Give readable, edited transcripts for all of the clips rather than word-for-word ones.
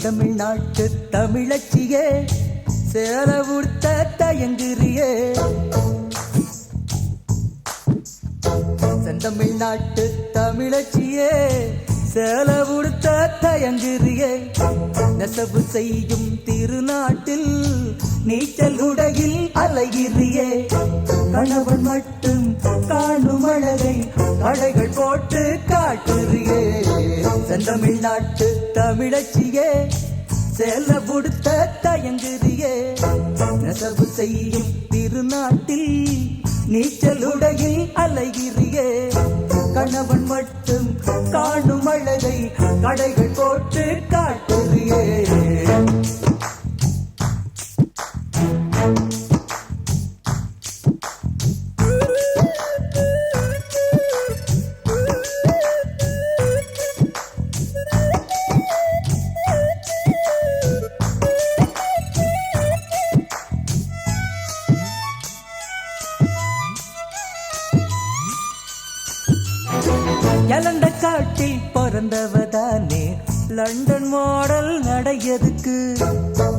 செந்தமிழ்நாட்டு தமிழச்சியே சேல உடுத்த தயங்குறியே செந்தமிழ்நாட்டு தமிழச்சியே சேல உடுத்த தயங்குறியே நெசவு செய்யும் திருநாட்டில் நீச்சல் உடையில் அலைகிறியே கணவன் மட்டும் காணும் அழகை அடைகள் போட்டு காட்டுறியே செந்தமிழ்நாட்டு தமிழச்சியே சேல உடுத்த தயங்குறியே நெசவு செய்யும் திருநாட்டில் நீச்சல் உடையில் அலைகிறியே கணவன் மட்டும் காணும் அழகை கடைகள் போட்டு காட்டுறியே எலண்ட காட்டில் பிறந்தவதானே லண்டன் மாடல் நடையதுக்கு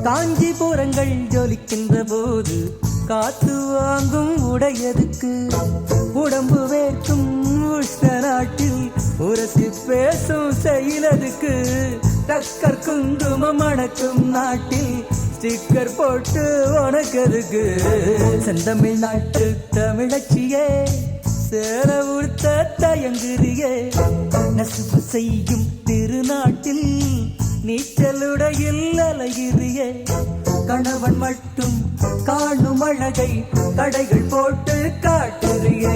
காஞ்சிபுரங்கள் ஜொலிக்கின்ற போது காத்து வாங்கும் உடையதுக்கு உடம்பு வேர்க்கும் உஷ்ண நாட்டில் உரசி பேசும் செயலதுக்கு டக்கர் குங்குமம் அடக்கும் நாட்டில் ஸ்டிக்கர் போட்டு உனக்கதுக்கு செந்தமிழ்நாட்டு தமிழச்சியே சேல உடுத்த தயங்குறியே நெசவு செய்யும் திருநாட்டில் நீச்சலுடையில் அலைகிறியே கணவன் மட்டும் காணும் அழகை கடைகள் போட்டு காட்டுறியே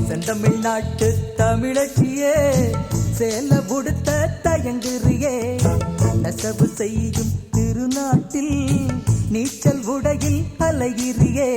செந்தமிழ்நாட்டு தமிழச்சியே சேல உடுத்த தயங்குறியே நெசவு செய்யும் திருநாட்டில் நீச்சல் உடையில் அலைகிறியே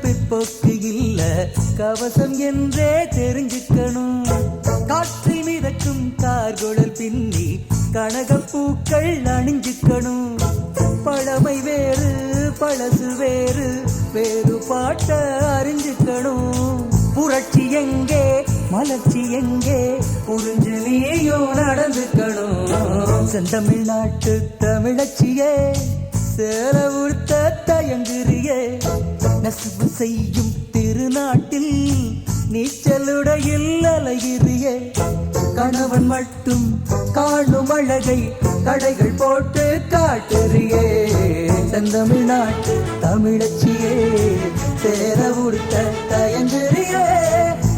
பிற்போக்கு இல்ல கவசம் என்றே தெரிஞ்சுக்கணும் காற்றில் மிதக்கும் கார்குழல் பின்னி கனகப்பூக்கள் அணிஞ்சுக்கணும் பழமை வேறு பழசு வேறு வேறு பாட்ட அறிஞ்சுக்கணும் புரட்சி எங்கே மலர்ச்சி எங்கே புரிஞ்சு நீயோ நடந்துக்கணும் செந்தமிழ்நாட்டு தமிழச்சியே சேல உடுத்த தயங்குறியே நெசவு செய்யும் திருநாட்டில் நீச்சலுடையில் அலைகிறியே கணவன் மட்டும் காணும் அழகை கடைகள் போட்டு காட்டுறியே செந்தமிழ்நாட்டு தமிழச்சியே சேல உடுத்த தயங்குறியே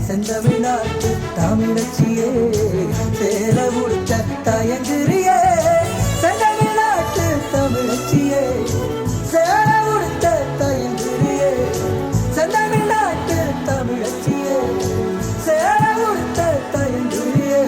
செந்தமிழ்நாட்டு தமிழச்சியே சேல உடுத்த தயங்குறியே செந்தமிழ்நாட்டு தமிழச்சியே சேல உடுத்த தயங்குறியே செந்தமிழ்நாட்டு தமிழச்சியே சேல உடுத்த தயங்குறியே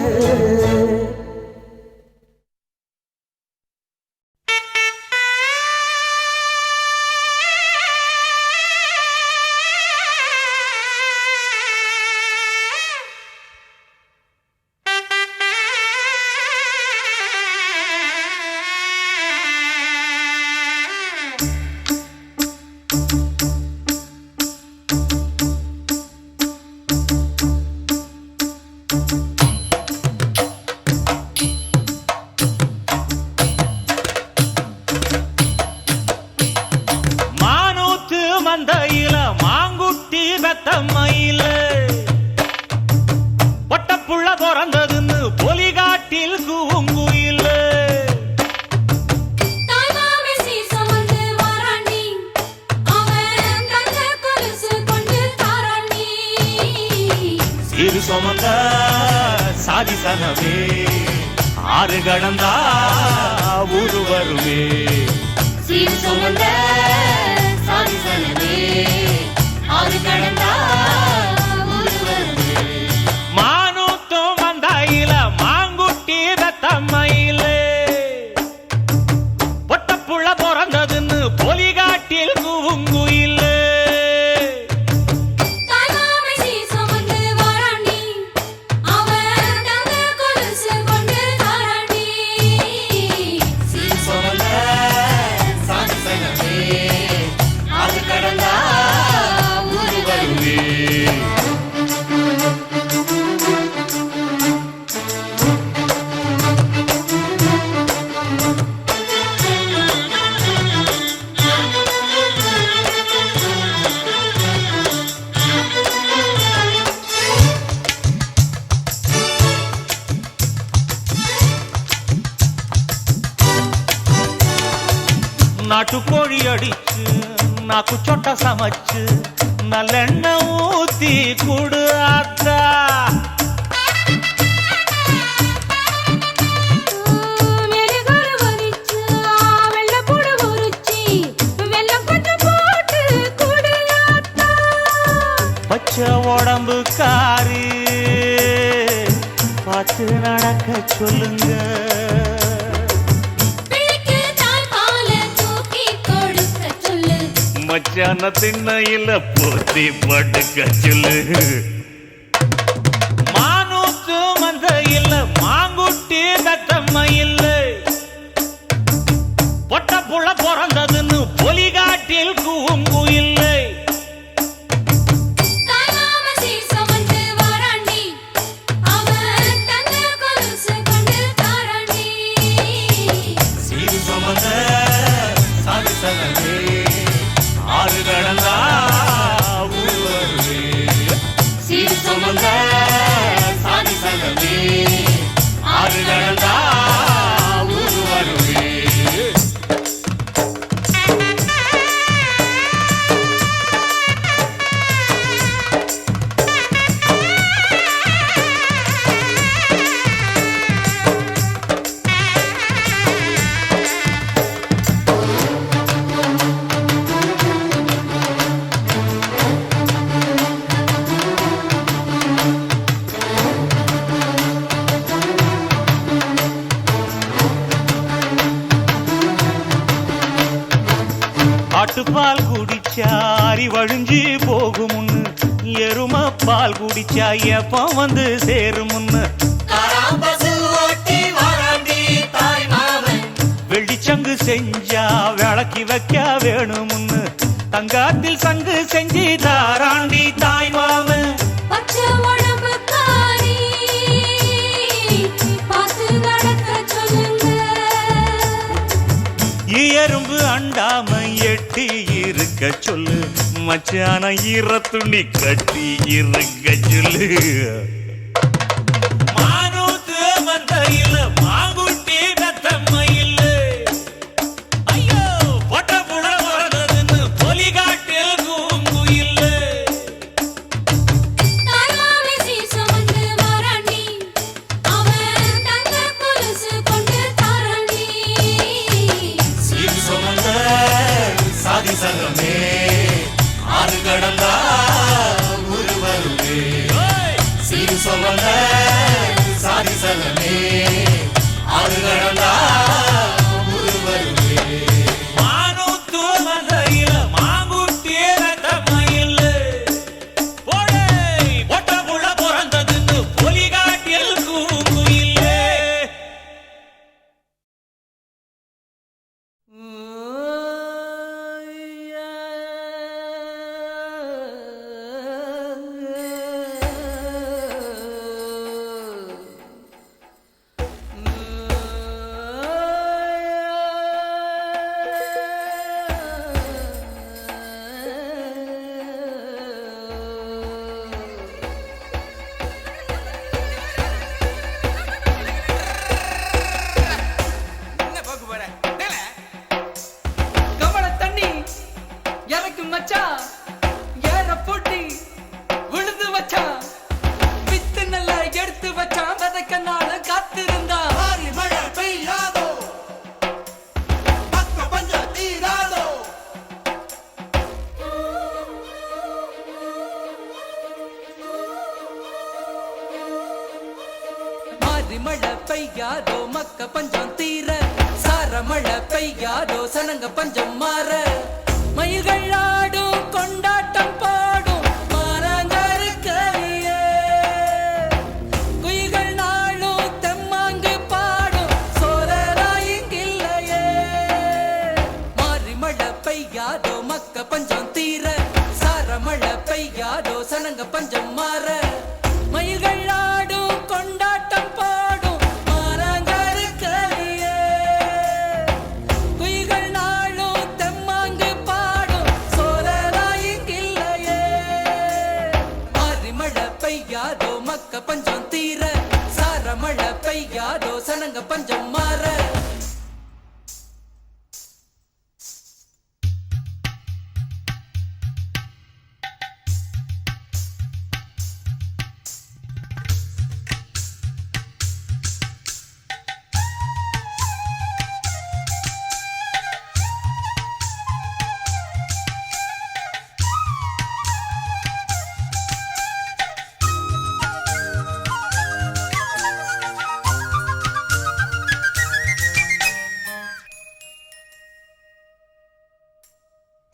மந்தையில மாங்குட்டி பெத்தம்மையில பொட்டப்புள்ள பிறந்ததுன்னு பொலிகாட்டில் கூங்குயில சிறு சுமந்த சாதி சனவே ஆறு கடந்தா ஊரு வருவே சிறு சுமந்த சாதி சனவே ஆறு கடந்தா ஊரு வருவே மானூத்தும் மந்தாயில மாங்குட்டி பெத்தம் நாட்டுக்கோழி அடிச்சு நாக்கு சொட்ட சமைச்சு நல்லெண்ணெய் ஊத்தி குடு ஆத்தா. பச்சை உடம்பு காரி பார்த்து நடக்க சொல்லுங்க. மச்சான திண்ணையில போத்தி படுக்க சொல்லு. மானூத்து மந்த இல்ல மாங்குட்டி தத்தம்ம இல்ல. பொட்ட புள்ள பிறந்ததுன்னு பொலிகாட்டில் கூங்கு இல்லை. ஆறு கடந்தா சீர் சுமந்த சாதி சங்கமே. ஆறு கடந்தா ஊரு வருவே. ஆட்டுப்பால் குடிச்சா அறிவழிஞ்சி போகுமுன்னு, எரும பால் குடிச்சா எப்ப வந்து சேருமுன்னு. வெள்ளிச்சங்கு செஞ்சா விளக்கி வைக்க வேணுமுன்னு, தங்காத்தில் சங்கு செஞ்சு தாராண்டி தாய் மாமன். எறும்பு அண்டாம எட்டி இருக்க சொல்லு. மச்சான ஈர துணி கட்டி இருக்க சொல்லு. மானூத்து மந்த இல்ல மாங்குட்டி தத்தம்ம இல்ல. ஐயோ பொட்ட புள்ள வரதுன்னு பொலிகாட்டில் கூங்கு இல்ல. சாதி சங்கமே ஆறு கடந்தா ஊரு வருவே. சீரு சுமந்த சாதி சங்கமே ஆறு கடந்தா ஊரு வருவே. மானூத்து மந்தையில மாங்குட்டி ரத்தம்ம இல்ல. போடே பொட்ட புள்ள பிறந்ததுன்னு பொலிகாட்டில் கூங்கு இல்ல. மழை பெய்யாதோ மக்க பஞ்சம் தீர. சார மழை பெய்யாதோ சனங்க பஞ்சம் மாற. மயில்கள் ஆடும் கொண்டாட்டம் பாடும் மாறாங்கருக்கலையே. குயில்கள் நாளும் தெம்மாங்கு பாடும் சோழராயிங்கில்லையே. மாறி மழை பெய்யாதோ மக்க பஞ்சம் தீர. சார சாரமழை பெய்யாதோ சனங்க பஞ்சம் மாற மயில்கள் ஆடும் கொண்டாட்டம் பாடும் மாறாங்கருக்கறியே குயில்கள் நாளும் தெம்மாங்கு பாடும் சோழராயிங்கில்லையே மாறிமழை பெய்யாதோ மக்க பஞ்சம் தீர சாரமழை பெய்யாதோ சனங்க பஞ்சம் மாற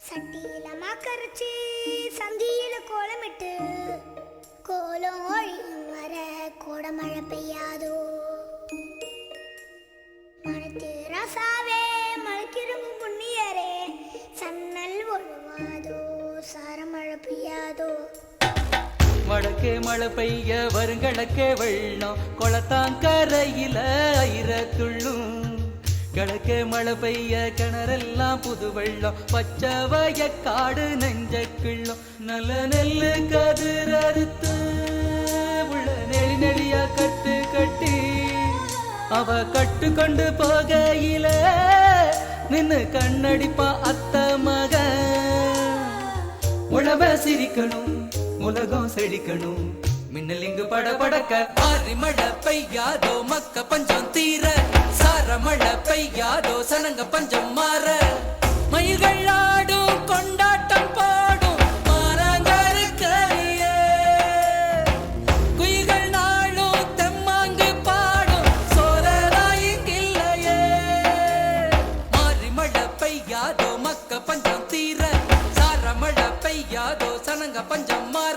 சட்டியில மாக்கரைச்சி சந்தியில கோலமிட்டு கோலம் ஒழியும் வர கோடமழை பெய்யாதோ மனத்து ரசாவே மழைக்கிரும்பு புண்ணியரே சன்னல் ஒழுவாதோ சாரமழை பெய்யாதோ வடக்கே மழை பெய்ய வருங்கிழக்கே வெள்ளம் கொளத்தாங்கரையில ஐரத்துள்ளும் கிழக்கே மழை பெய்ய கிணறெல்லாம் புது வெள்ளம் பச்சை வயக்காடு நெஞ்சக்கிள்ளும் நல்ல நெல்லு கதிர் அறுத்து உள்ள நெளி நெளியா கட்டு கட்டி அவ கட்டு கொண்டு போகையில நின்னு கண்ணடிப்பா அத்த மக உழவ சிரிக்கணும் உலகம் செழிக்கணும் மின்னலிங்கு படபடக்க மாறிமழை பெய்யாதோ மக்க பஞ்சம் தீர சாரமழை பெய்யாதோ சனங்க பஞ்சம் மாற மயில்கள் ஆடும் கொண்டாட்டம் பாடும் மாறாங்கருக்கறியே குயில்கள் நாளும் தெம்மாங்கு பாடும் சோழராயிங்கில்லையே மாறிமழை பெய்யாதோ மக்க பஞ்சம் தீர சாரமழை பெய்யாதோ சனங்க பஞ்சம் மாற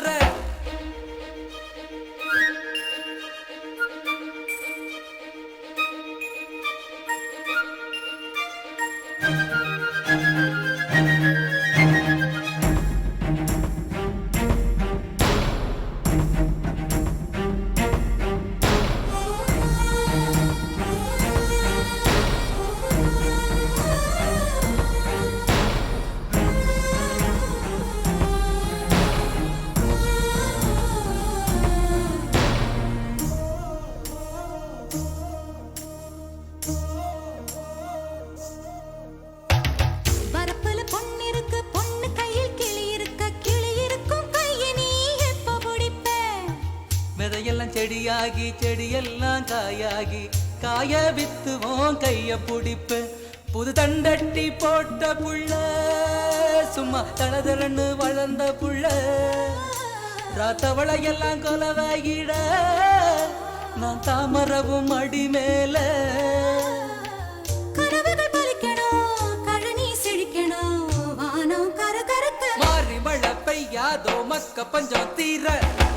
விதையெல்லாம் செடியாகி செடியெல்லாம் காயாகி காய வித்துவோம் கைய பிடிப்பு புது தண்டட்டி போட்ட புள்ள சும்மா தளதரன்னு வளர்ந்த புள்ள ராத்தவளையெல்லாம் கொலவாகிட நான் தாமரவும் அடி மேல மாறிமழை பெய்யாதோ மக்க பஞ்சம் தீர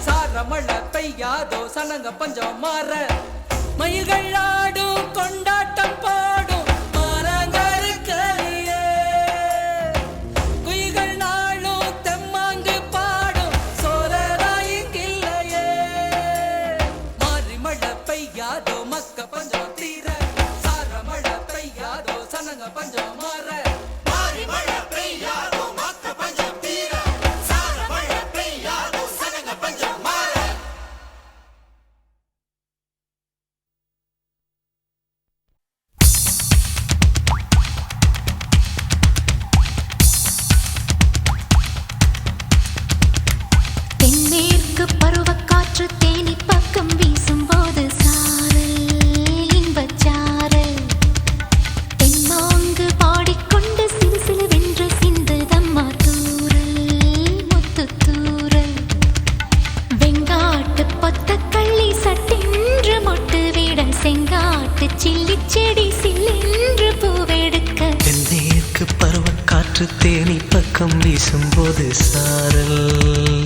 சாரமழை பெய்யாதோ சனங்க பஞ்சம் மாற மயில்கள் ஆடும் கொண்டாட்டம் பாடும் மாறாங்கருக்கறியே குயில்கள் நாளும் தெம்மாங்கு பாடும் சோழராயிங்கில்லையே மாறிமழை பெய்யாதோ மக்க பஞ்சம் தீர சாரமழை பெய்யாதோ சனங்க பஞ்சம் மாற மாறிமழை பெய்யாதோ மக்க பஞ்சம் தீர சாரமழை பெய்யாதோ சனங்க பஞ்சம் மாற தென்மேற்கு பருவக்காற்று தேனி பக்கம் வீசும்போது சாரல் இன்பச்சாரல் தென்மாங்கு பாடிக்கொண்டு சிறு சிறு வென்று சிந்துதம்மா தூரல் முத்து தூரல் வெங்காட்டு பொத்த கள்ளி சட்டென்று மொட்டு விட செங்காட்டு சில்லி செடி சில்லென்று பூவெடுக்க தென்மேற்கு பருவக்காற்று தேனி பக்கம் வீசும்போது சாரல்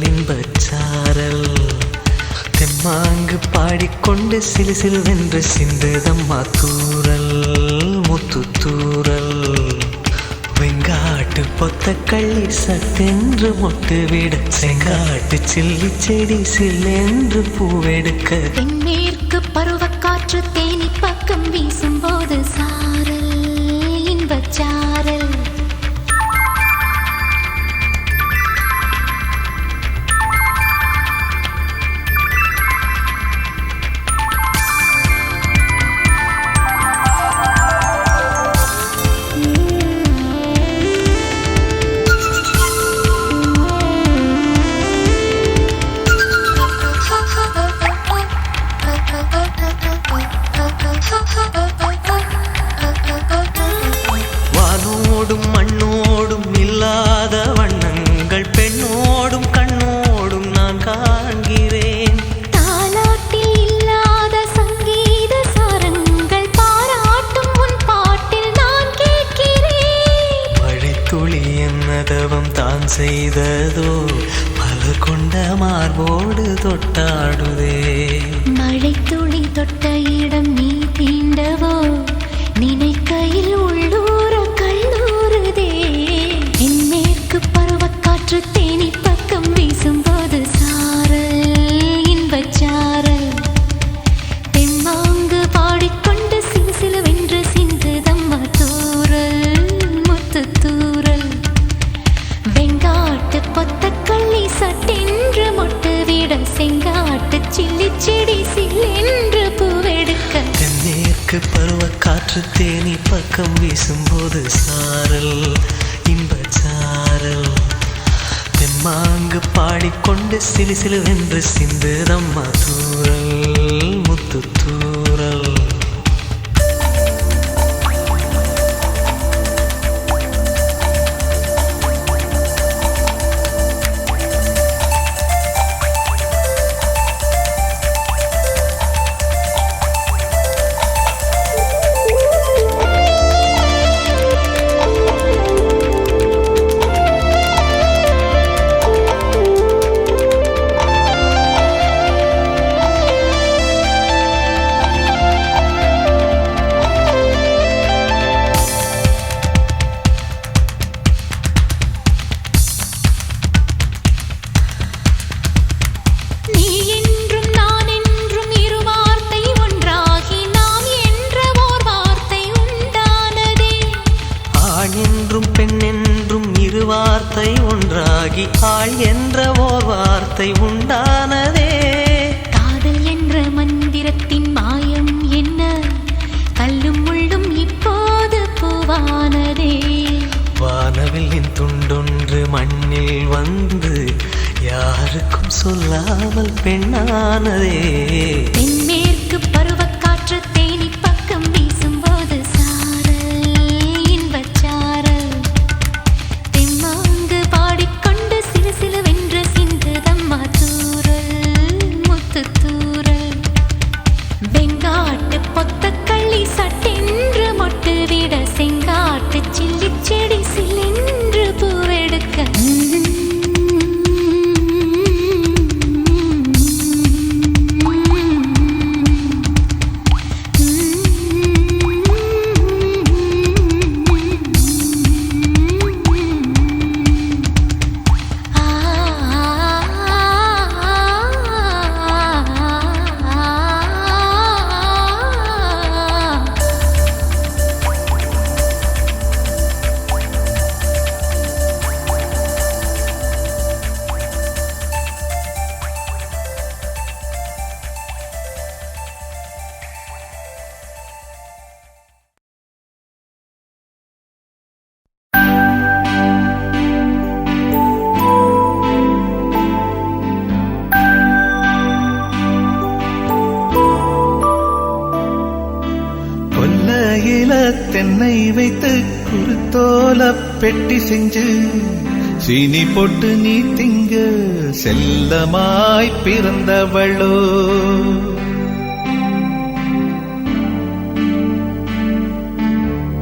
இன்பச்சாரல் தெம்மாங்கு பாடிக்கொண்டு சிலு சிலுவென்று சிந்துதம்மா தூரல் முத்து தூரல் வெங்காட்டு பொத்தக்கள்ளி சட்டென்று மொட்டு விட செங்காட்டு சில்லி செடி சில்லென்று பூவெடுக்க தென்மேற்கு பருவக்காற்று தேனி பக்கம் வீசும்போது சாரல் இன்பச்சாரல் வானோடும் மண்ணோடும் இல்லாத வண்ணங்கள் பெண்ணோடும் கண்ணோடும் நான் காண்கிறேன் தாலாட்டில் இல்லாத சங்கீத சாரங்கள் பாராட்டும் உன் பாட்டில் நான் கேட்கிறேன் மழைத்துளி என்னதவம் தான் செய்ததோ மலர் கொண்ட மார்போடு தொட்டாடுதே மழைத்துளி தொட்ட இடம் நீ தீண்டவோ நினைக்கையில் உள்ளூர கல்லூருதே தென்மேற்கு பருவக்காற்று தேனி பக்கம் வீசும்போது சாரல் இன்பச்சாரல் தெம்மாங்கு பாடிக்கொண்டு சிலுசிலுவென்று சிந்துதம்மா தூரல் முத்து தூரல் வெங்காட்டு பொத்தக்கள்ளி சட்டென்று மொட்டு விட செங்காட்டு சில்லி செடி சில்லென்று பூவெடுக்க தென்மேற்கு பருவக்காற்று தேனி பக்கம் வீசும்போது சாரல் இன்பச்சாரல் தெம்மாங்கு பாடிக்கொண்டு சிலுசிலுவென்று சிந்துதம்மா தூரல் முத்து தூரல் வார்த்தை ஒன்றாகி ஆள் என்ற ஓர் வார்த்தை உண்டானதே காதல் என்ற மந்திரத்தின் மாயம் என்ன கல்லும் முள்ளும் இப்போது பூவானதே வானவில்லின் துண்டொன்று மண்ணில் வந்து யாருக்கும் சொல்லாமல் பெண்ணானதே தென்மேற்கு பருவக்காற்று தேனி பக்கம் வீசும்போது சாரல் இன்பச்சாரல் தெம்மாங்கு பாடிக்கொண்டு சிலுசிலுவென்று சிந்துதம்மா தூரல் முத்து தூரல் வெங்காட்டு பொத்தக்கள்ளி சட்டென்று மொட்டு விட செங்காட்டு சில்லி செடி சில்லென்று பூவெடுக்க தென்னை வைத்து குருத்தோல பெட்டி செஞ்சு சீனி போட்டு நீ திங்க செல்லமாய் பிறந்தவளோ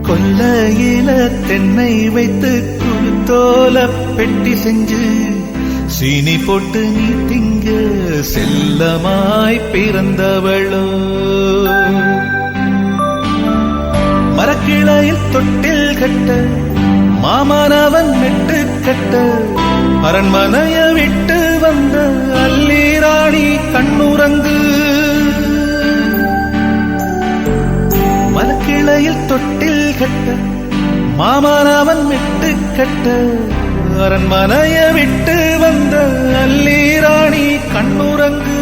கொல்லையில தென்னை வைத்து குருத்தோல பெட்டி செஞ்சு சீனி போட்டு நீ திங்க செல்லமாய் பிறந்தவளோ மரக்கிளையில் தொட்டில் கட்ட மாமனவன் மெட்டு கட்ட அரண்மனைய விட்டு வந்த அல்லீராணி கண்ணுறங்கு மலக்கிளையில் தொட்டில் கட்ட மாமனவன் மெட்டு கட்ட அரண்மனைய விட்டு வந்த அல்லீராணி கண்ணுறங்கு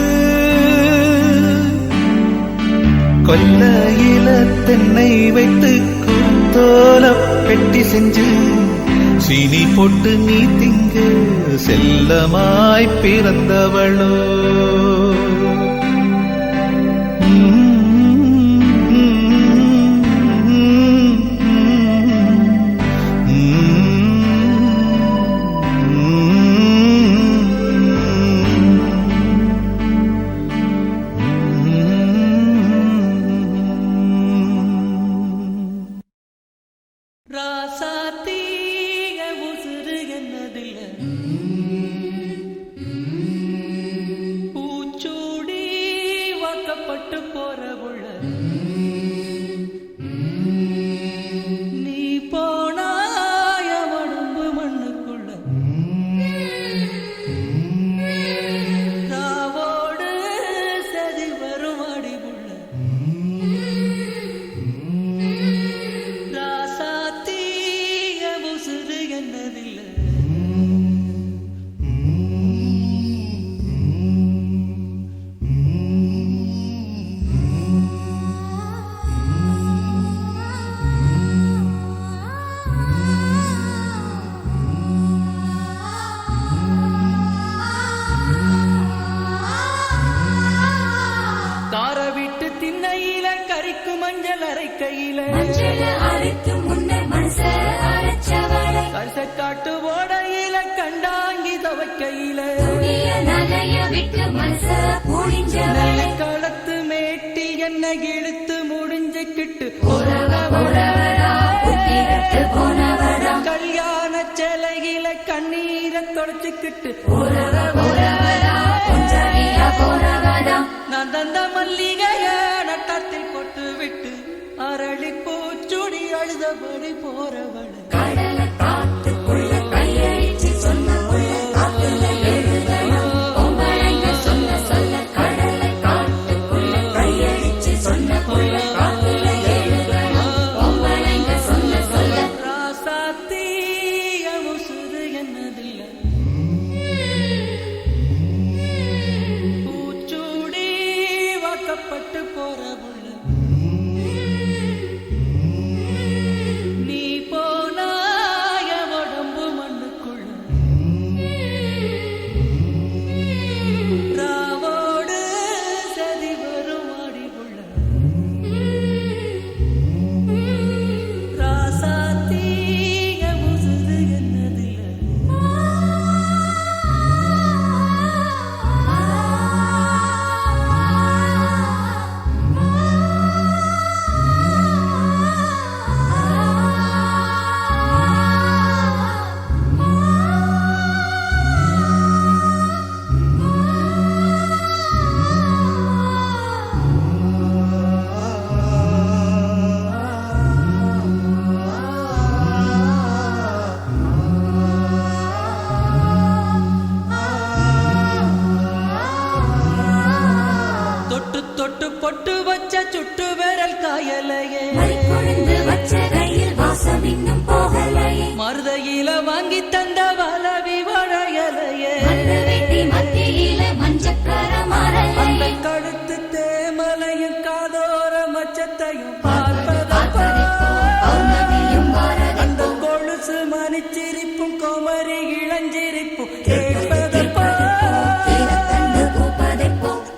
கொல்லையில தென்னை வைத்து குத்தோல பெட்டி செஞ்சு சீனி போட்டு நீ திங்க செல்லமாய் பிறந்தவளோ காட்டு ஓடையில கண்டாங்கி தவக்கையில களத்து மேட்டில் என்ன இழுத்து முடிஞ்சுக்கிட்டு கல்யாண சேலையில கண்ணீரை தொடச்சுக்கிட்டு நான் தந்த மல்லிகைய நட்டத்தில் போட்டு விட்டு அரளி பூச்சுடி அழுதபடி போறவள் பொட்டு வச்ச சுட்டு விரல் காயலையே மருதையில வாங்கி தந்த வளவி வளையலையே அந்த கழுத்து தேமலையும் காதோர மச்சத்தையும் அந்த கொலுசு மணிச்சிரிப்பும் கோமரி இளஞ்சிரிப்பும்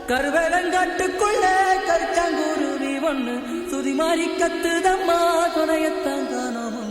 கருவேலங்காட்டுக்குள்ள கருச்சாங்குருவி ஒண்ணு சுதி மாறி கத்துதம்மா துணையத்தான் காணோம்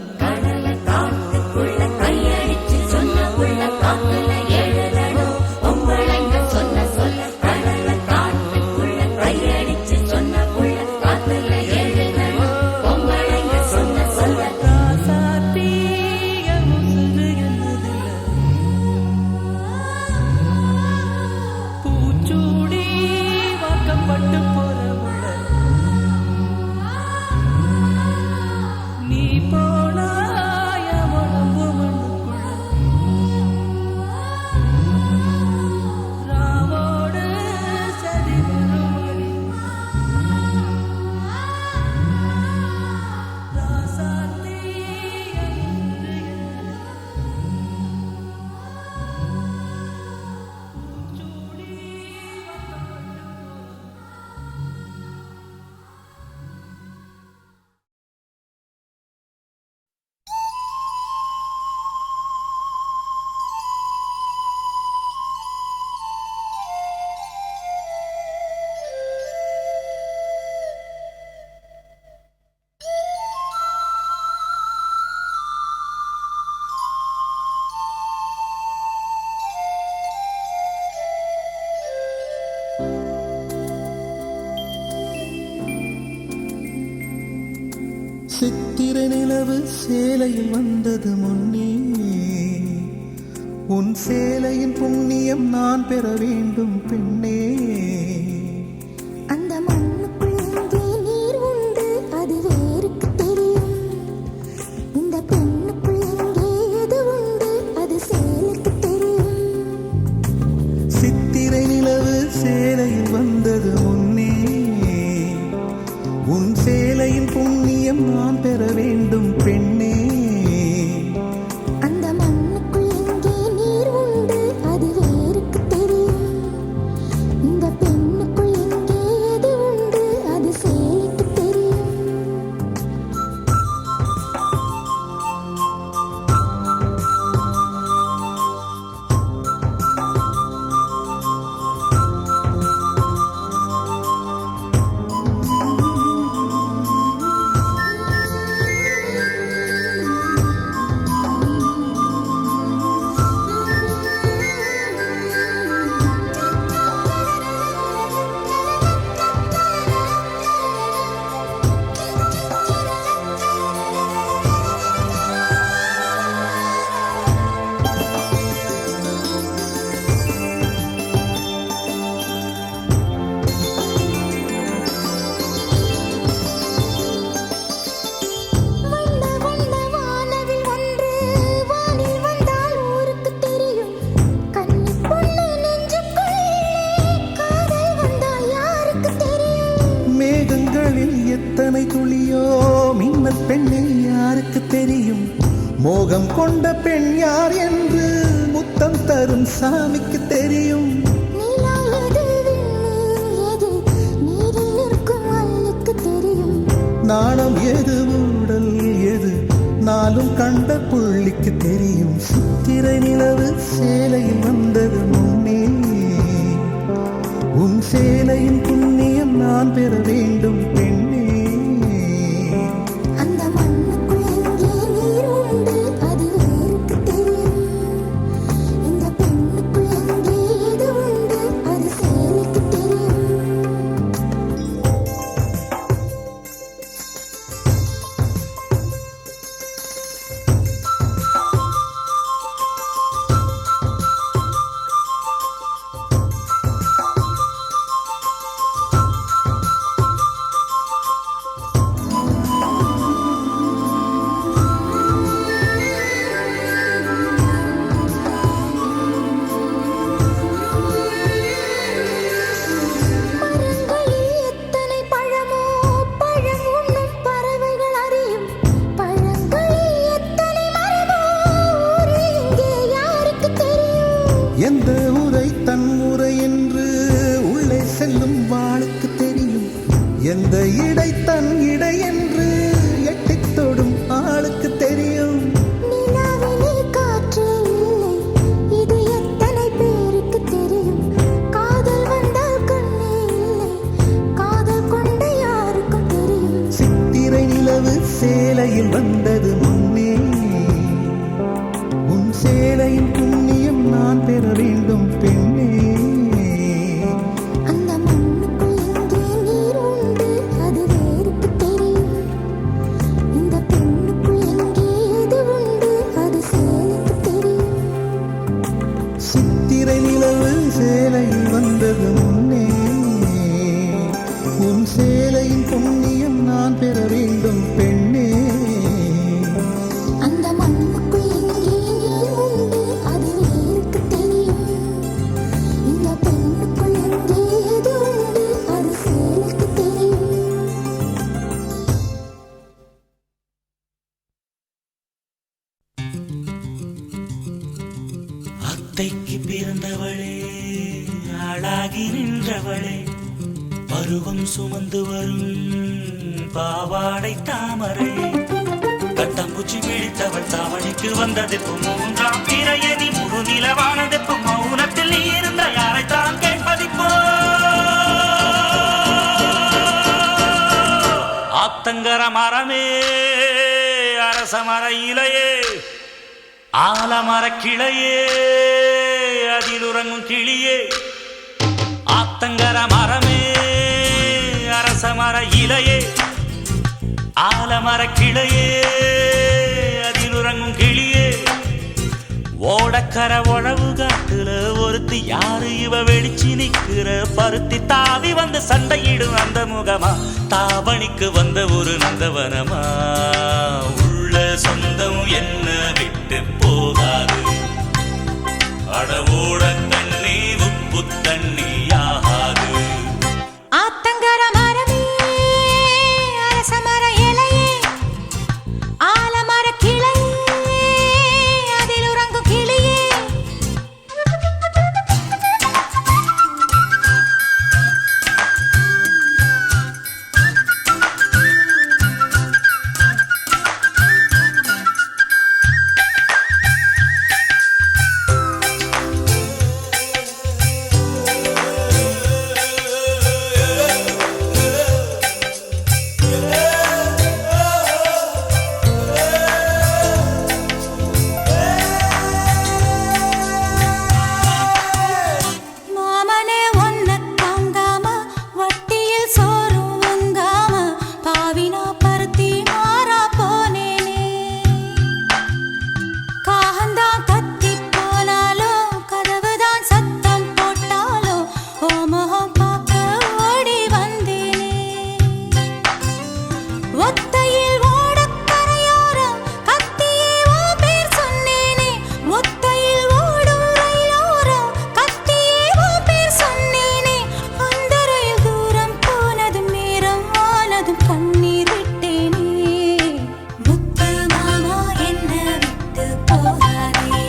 சித்திரை நிலவு சேலையில் வந்தது முன்னே உன் சேலையின் புண்ணியம் நான் பெற வேண்டும் பெண்ணே. அந்த மண்ணுக்குள் எங்கே நீர் உண்டு அது வேருக்கு தெரியும். இந்த பெண்ணுக்குள் எங்கே எது உண்டு அது சேலுக்கு தெரியும். சித்திரை நிலவு சேலையில் வந்தது முன்னே உன் சேலையின் புண்ணியம் நான் பெற வேண்டும் பெண்ணே. அந்த மண்ணுக்குள் எங்கே நீர் உண்டு அது வேருக்கு தெரியும். இந்த பெண்ணுக்குள் எங்கே எது உண்டு அது சேலுக்கு தெரியும். மேகங்களில் எத்தனை துளியோ மின்னல் பெண்ணில் யாருக்கு தெரியும். மோகம் கொண்ட பெண் யார் என்று முத்தம் தரும் சாமிக்கு தெரியும். நாணம் எது ஊடல் எது நாளும் கண்ட புள்ளிக்கு தெரியும். சித்திரை நிலவு சேலையில் வந்தது முன்னே உன் சேலையின் புண்ணியம் நான் பெற வேண்டும் பெண்ணே. அந்த மண்ணுக்குள் எங்கே நீர் உண்டு அது வேருக்கு தெரியும். இந்த பெண்ணுக்குள் எங்கே எது உண்டு அது சேலுக்கு தெரியும். எந்த உரை தன் உரை என்று உள்ளே செல்லும் வாளுக்கு தெரியும். எந்த இடை தன் இடை என்று எட்டித் தொடும் ஆளுக்கு தெரியும். நிலாவிலே காற்றே இல்லை இது எத்தனை பேருக்கு தெரியும். காதல் வந்தால் கண்ணே இல்லை காதல் கொண்ட யாருக்கும் தெரியும். சித்திரை நிலவு சேலையில் வந்தது முன்னே உன் சேலையின் புண்ணியம் நான் பெற வேண்டும் பெண்ணே. அந்த மண்ணுக்குள் எங்கே நீர் உண்டு அது வேருக்கு தெரியும். இந்த பெண்ணுக்குள் எங்கே எது உண்டு அது சேலுக்கு தெரியும். சித்திரை நிலவு சேலையில் வந்தது முன்னே உன் சேலையின் புண்ணியம் நான் பெற வேண்டும் பெண்ணே. அந்த மண்ணுக்குள் எங்கே நீர் உண்டு அது வேருக்கு தெரியும். இந்த பெண்ணுக்குள் எங்கே எது உண்டு அது சேலுக்கு தெரியும். அத்தைக்கு பிறந்தவளே ஆளாகி நின்றவளே பருவம் சுமந்து வரும் பாவாடை தாமரை கட்டம்பூச்சி பிடித்தவள் தாவணிக்கு வந்ததெப்பும் மூன்றாம் பிறையதி முழு நிலவானதெப்பும் மௌனத்தில் நீ இருந்த யாரைத்தான் கேட்பதிப்போ ஆத்தங்கர மரமே அரச மர இலையே ஆலமர கிளையே அதில் உறங்கும் கிளியே ஆத்தங்கர மரமே அரச மர இலையே ஆலமர கிளையே அதில் உறங்கும் கிளியே ஓடக்கர உழவு காட்டுல ஒருத்தி யாரு இவ வெளிச்சி நிக்கிற பருத்தி தாவி வந்து சண்டையிடும் அந்த முகமா தாவணிக்கு வந்த ஒரு நந்தவனமா உள்ள சொந்தம் என்ன விட்டு போகாது அடவோட தண்ணி உப்பு தண்ணி ஆகாது ஆத்தங்கர மரமே அரசமர இலையே ஆலமர கிளையே அதில் உறங்கும் கிளியே மாமனே ஒன்ன தாங்காம வட்டியில் சோறும் உங்காம பாவினா பருத்தி மாறா போனேனே காகந்தான் கத்தி போனாலும் கதவுதான் சத்தம் போட்டாலும் ஓ முகம் பார்க்க ஓடி வந்தேனே ஒத்தையில் ஓடக்கரையோரம் கத்தியே ஓ பேர் சொன்னேனே ஒத்தையில் ஓடும் ரயிலோரம் கத்தியே ஓ பேர் சொன்னேனே அந்த ரயில் தூரம் போனதும் நேரம் ஆனதும் கண்ணீர் விட்டேனே முத்து மாமா என்ன விட்டு போகாதே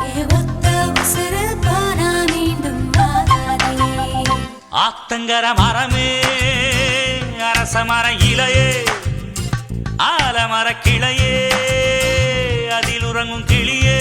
ஏ ஒத்த உசுறு போனா மீண்டும் வாகாதே ஆத்தங்கர மரமே அரசமர இலையே ஆலமர கிளையே அதில் உறங்கும் கிளியே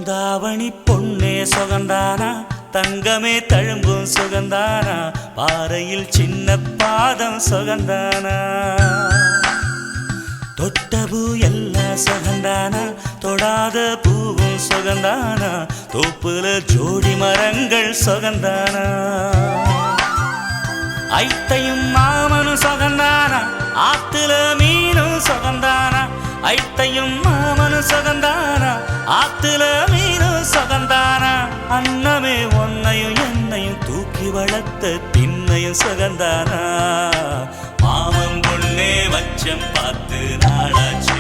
தாவணி பொன்னே சுகந்தானா தங்கமே தழும்பும் சுகந்தானா பாறையில் சின்ன பாதம் சுகந்தானா தொட்ட பூ எல்லாம் சுகந்தானா தொடாத பூவும் சுகந்தானா தோப்புல ஜோடி மரங்கள் சுகந்தானா ஐத்தையும் மாமனும் சுகந்தானா ஆத்துல மீனும் சுகந்தானா ஐத்தையும் மாமனும் சுகந்தானா ஆத்துல மீனும் சுகந்தானா அன்னமே ஒன்னையும் என்னையும் தூக்கி வளர்த்த திண்ணையும் சுகந்தானா மாமன் பொண்ணே மச்சம் பார்த்து நாளாச்சு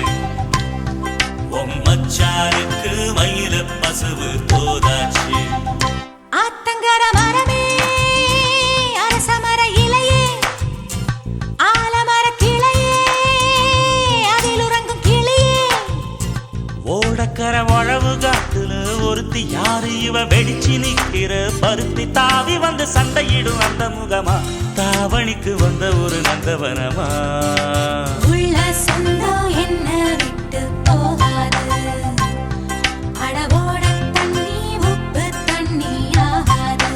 மச்சானுக்கு மயில பசுவு தோதாச்சு ஆத்தங்கர மரமே அரசமர இலையே ஆலமர கிளையே அதில் உறங்கும் கிளியே ஓடக்கர உழவு காட்டுல ஒருத்தி யாரு இவ வெடிச்சு நிக்கிற பருத்தி தாவி வந்து சண்டையிடும் அந்த முகமா தாவணிக்கு வந்த ஒரு நந்தவனமா உள்ள சொந்தம் என்ன விட்டு போகாது அடவோட தண்ணி உப்பு தண்ணி ஆகாது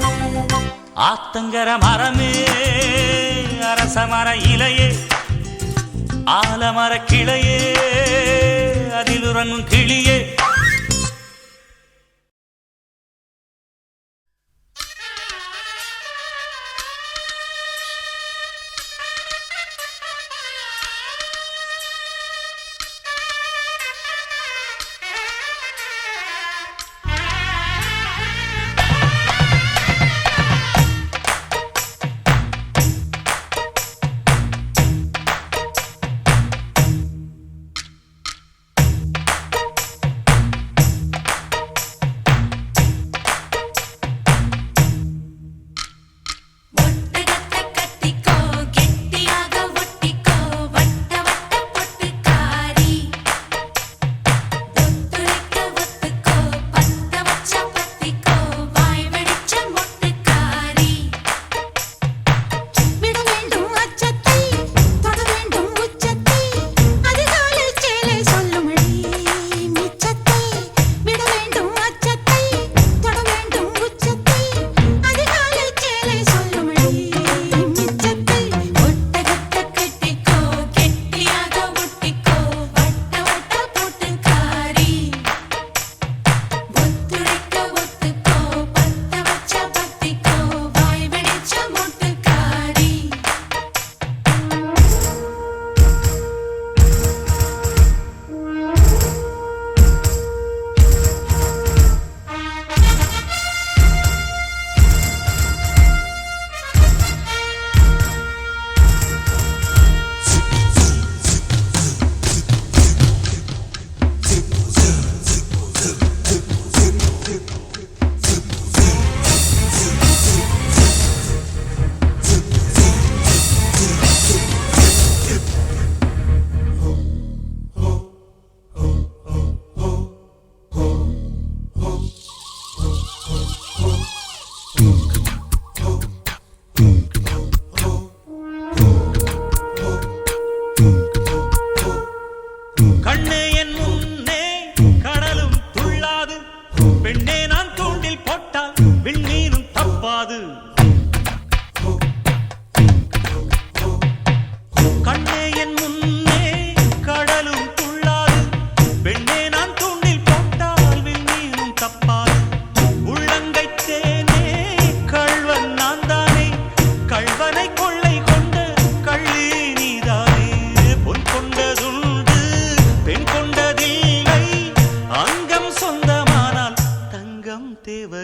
ஆத்தங்கர மரமே அரசமர இலையே ஆலமர கிளையே அதில் உறங்கும் கிளியே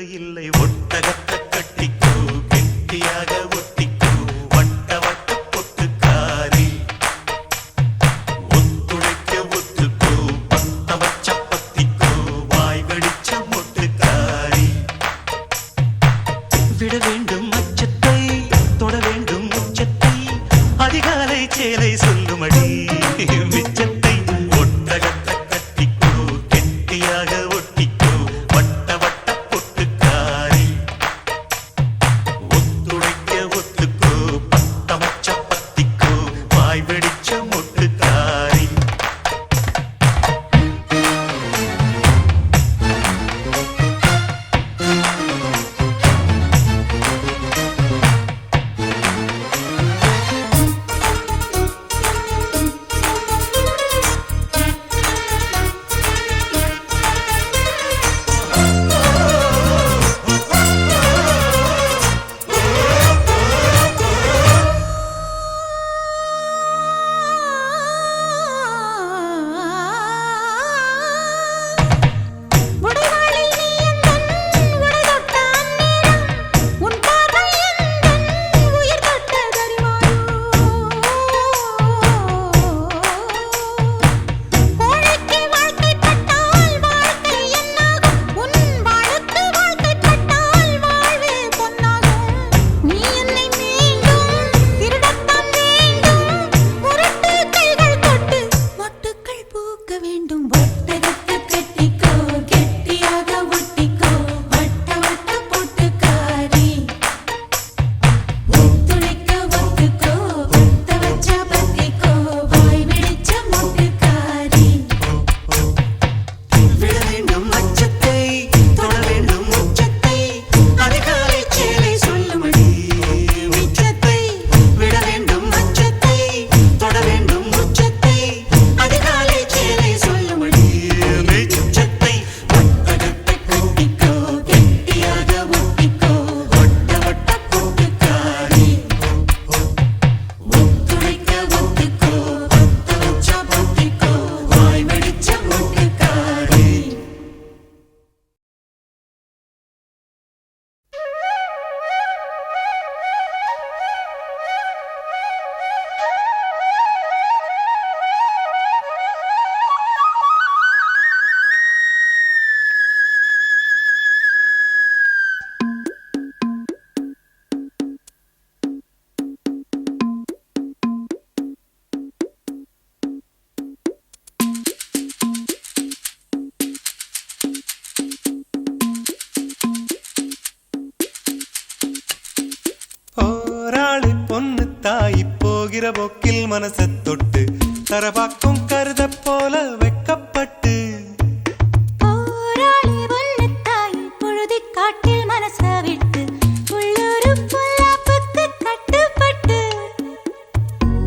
தேவையில்லை ஒட்டகத்தை கட்டிக்கோ கெட்டியாக ஒட்டிக்கோ வட்ட வட்ட பொட்டுக்காரி ஒத்துழைக்க ஒத்துக்கோ பத்த வச்ச பத்திக்கோ வாய் வெடிச்ச மொட்டுக்காரி விட வேண்டும் அச்சத்தை தொட வேண்டும் உச்சத்தை அதிகாலை சேலை சொல்லுமடி மிச்சத்தை ஒட்டகத்தை கட்டிக்கோ கெட்டியாக ஒட்டிக்கோ வட்ட வட்ட பொட்டுக்காரி ஒத்துழைக்க ஒத்துக்கோ பத்த வச்ச பத்திக்கோ வாய் வெடிச்ச மொட்டுக்காரி உடைவாளில் நீ எந்தன் உடை தொட்ட அந்நேரம் உன் பார்வை எந்தன் உயிர் தொட்ட தருவாயோ கோழைக்கு வாழ்க்கைப்பட்டால் வாழ்க்கை என்னாகும் உன் வாழுக்கு வாழ்க்கைப்பட்டால் வாழ்வே பொன்னாகும் நீ என்னை மீண்டும் திருடத்தான் வேண்டும் முரட்டு கைகள் தொட்டு மொட்டுக்கள் பூக்க வேண்டும் ஒட்டகத்தை கட்டிக்கோ கெட்டியாக ஒட்டிக்கோ வட்ட வட்ட பொட்டுக்காரி ஒத்துழைக்க ஒத்துக்கோ பத்த வச்ச பத்திக்கோ வாய் வெடிச்ச மொட்டுக்காரி விட வேண்டும் அச்சத்தை தொட வேண்டும் உச்சத்தை அதிகாலை சேலை சொல்லுமடி மிச்சத்தை விட வேண்டும் அச்சத்தை தொட வேண்டும் உச்சத்தை அதிகாலை சேலை சொல்லுமடி மிச்சத்தை ஒட்டகத்தை கட்டிக்கோ கெட்டியாக ஒட்டிக்கோ வட்ட வட்ட பொட்டுக்காரி ஒத்துழைக்க ஒத்துக்கோ பத்த வச்ச பத்திக்கோ வாய் வெடிச்ச மொட்டுக்காரி போராளி பொண்ணு தாய் போகிற போக்கில் மனசை தொட்டு தரபாக்கும் கருத போல வெக்கப்பட்டு போராளி ஒன்னு தாய் பொழுதி காட்டில் மனச விட்டு உள்ளூரு பொல்லாப்புக்கு கட்டுப்பட்டு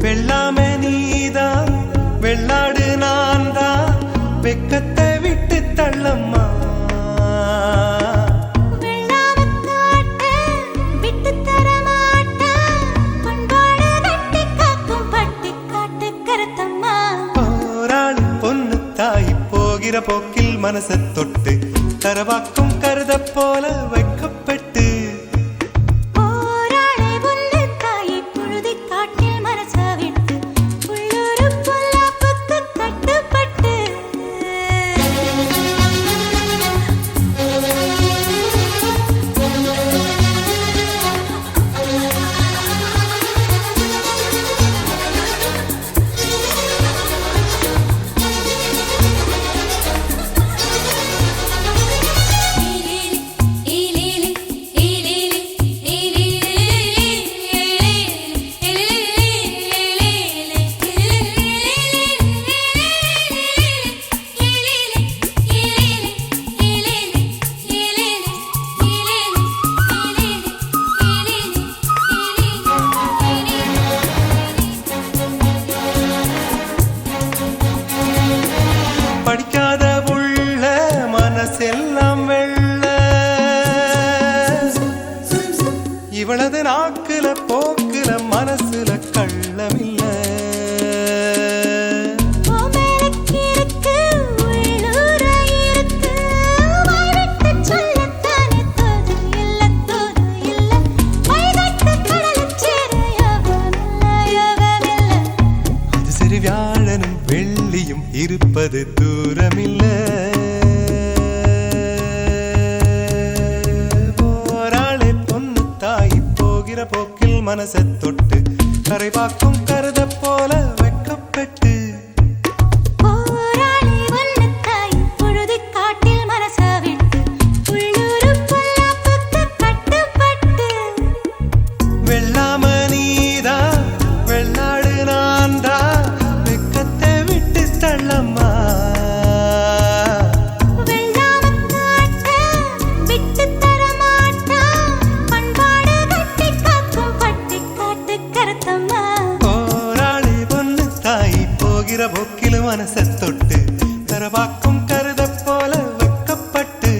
வெள்ளாமே நீதான் வெள்ளாடு நான் தான் வெக்கத்தை விட்டு தள்ளம்மா வெள்ளாம காட்ட விட்டு தர மாட்டேன் பண்பாடு கட்டி காக்கும் பட்டி காட்டு கருத்தம்மா போராளி பொண்ணு தாய் போகிற போக்கில் மனசை தொட்டு தரவாக்கும் கருத போல வைக்கப்பட்டு போராளி ஒன்னு தாய் பொழுதி காட்டில் மனச விட்டு உள்ளூரு பொல்லாப்புக்கு கட்டுப்பட்டு படிக்காத உள்ள மனசெல்லாம் வெள்ள இவளது நாக்குல போக்குல மனசுல கள்ளமில்ல ஓமேலக்கிருக்கு உள்ளூர இருக்கு வாய்விட்டு சொல்லத்தானே இல்ல. போராளே பொண்ணு தாய் போகிற போக்கில் மனசை தொட்டு கரை பார்க்கும் கருத போல வெக்கப்பட்டு போராளி வண்ணத்தாய் பொழுது காட்டில் மனச விட்டு உள்ளூரு பொல்லாப்புக்கு கட்டுப்பட்டு வெள்ளாம நீதா வெள்ளாடு நான்தா வெக்கத்தை விட்டு தள்ளம்மா. வெள்ளாம காட்ட விட்டு தரமாட்டா பண்பாடு கட்டி காக்கும் பட்டி காட்டு கருத்தம்மா. போராளி பொண்ணு தாய் போகிற போக்கில் மனசை தொட்டு கரபாக்கும் கருத போல வெக்கப்பட்டு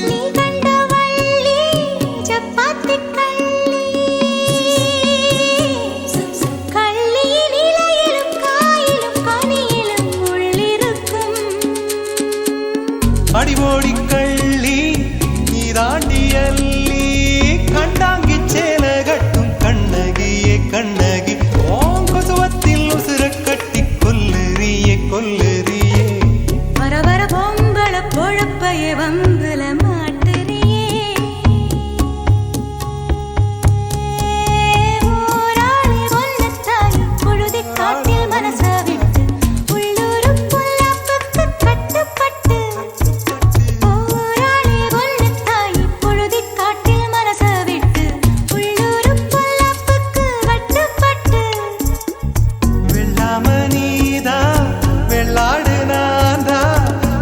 நீ கண்ட வள்ளி சப்பாத்தி கள்ளியின் இலையிலும் காயிலும் கனியிலும் உள்ளிருக்கும். அடிபோடி கள்ளி நீ தாண்டி அள்ளி கண்டாங்கி சேல கட்டும் கண்ணகியே கண்ணகி ஓங்கொசுவத்தில் உசுர கட்டி கொல்லுறியே கொல்லுறியே. வர வர பொம்பள பொழப்பைய வம்புல மாட்டுறியே. போராளி வண்ணத்தாய் பொழுது காட்டில் மனச விட்டு உள்ளூரு பொல்லாப்புக்கு கட்டுப்பட்டு போராளி வண்ணத்தாய் பொழுது காட்டில் மனச விட்டு உள்ளூரு பொல்லாப்புக்கு கட்டுப்பட்டு வெள்ளாம நீதா வெள்ளாடு நான்தா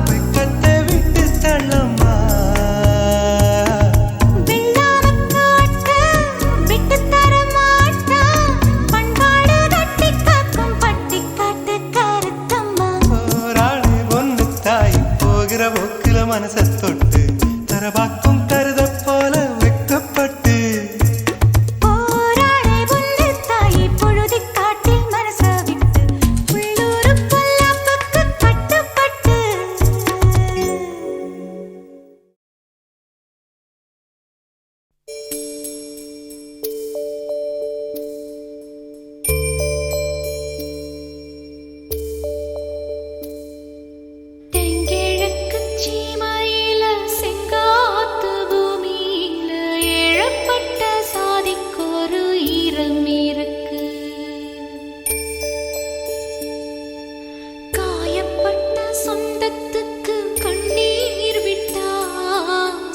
வெக்கத்தை விட்டு தள்ளம்மா. வெள்ளாம காட்ட விட்டு தரமாட்டா பண்பாடு கட்டி காக்கும் பட்டி காட்டு கருத்தம்மா. போராளி பொண்ணு தாய் போகிற போக்கில மனசை தொட்டு தரபாக்கும் கருத போல வெக்கப்பட்டு போராளி வண்ணத்தாய் பொழுது காட்டில் மனச விட்டு உள்ளூரு பொல்லாப்புக்கு கட்டுப்பட்டு தெங்கிழக்கு சீமையில செங்காத்து பூமியில ஏழப்பட்ட சாதிக்கொரு ஈரம் இருக்கு. காயப்பட்ட சொந்தத்துக்கு கண்ணீர் விட்டா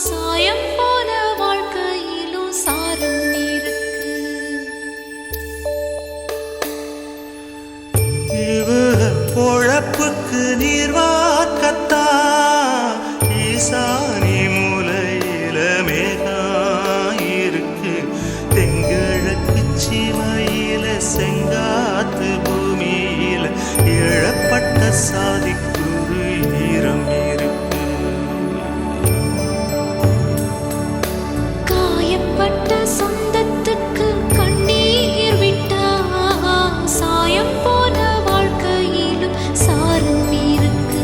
சாயம் போன வாழ்க்கையிலும் சாரம் இருக்கு. இவர பொழப்புக்கு நீர்வாக்கத்தா ஈசானி மூலையில மேகா இருக்கு. தெங்கிழக்கு சீமையில செங்காத்து பூமியில இழப்பட்ட சாதிக்குரு ஈரம் இருக்கு. காயப்பட்ட சொந்தத்துக்கு கண்ணீர் விட்டா சாயம் போன வாழ்க்கையிலும் சாரம் இருக்கு.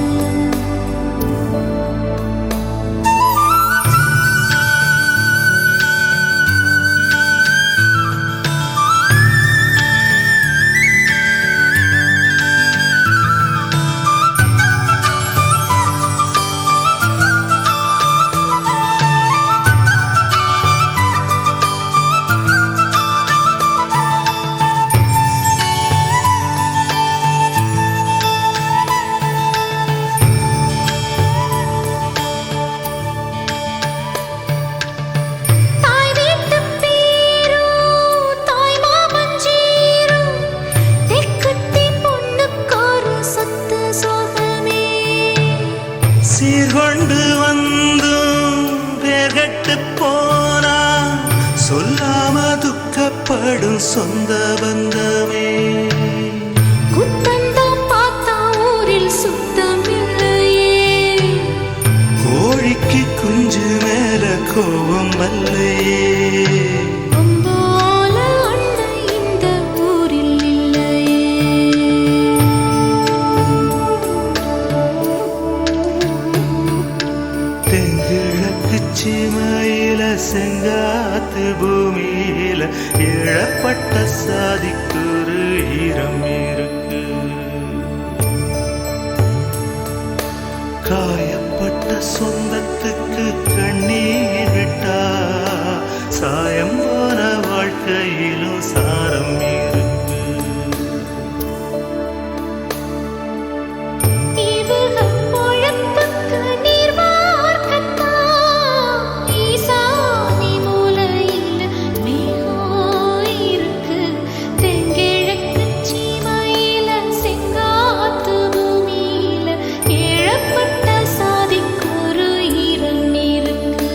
சொல்லாம துக்கப்படும் சொந்த பந்தமே குத்தந்தான் பார்த்தா ஊரில் சுத்தம் இல்லையே கோழிக்கு குஞ்சு மேல கோபம் வல்லையே அம்பால அண்ணன் இந்த ஊரில் இல்லையே தெங்கிழக்கு சீமையில செங்காத்து பூமியில இழப்பட்ட சாதிக்குரு ஈரம் இருக்கு காயப்பட்ட சொந்தத்துக்கு கண்ணீர் விட்டா சாயம் போன வாழ்க்கையிலும் சாரம் இருக்கு இவக பொழப்புக்கு நீர் வார்க்கத்தான் ஈசானி மூலையில் மேகம் இருக்கு தெங்கிழக்கு சீமையில செங்காத்து பூமியில இழப்பட்ட சாதிக்கொரு ஈரம் இருக்கு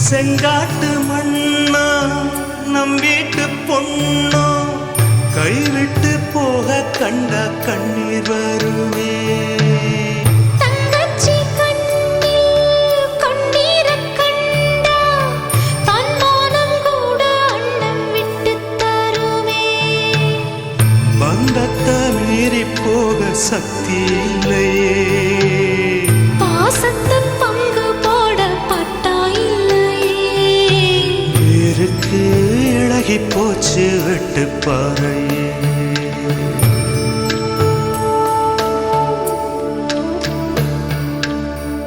செங்காட்டு மண்ணா நம் வீட்டு பொண்ணோ கைவிட்டு போக கண்ட கண்ணீர் வருவே தங்கச்சி கண்ணில் கண்ணீரக் கண்டா தன்மானம் கூட அண்ணன் விட்டுத் தருமே பந்தத்தை மீறி போக சக்தி இல்லையே பாசத்தை பங்கு போட பட்டா இல்லையே இருக்கு இழகி போச்சு விட்டு பாறையே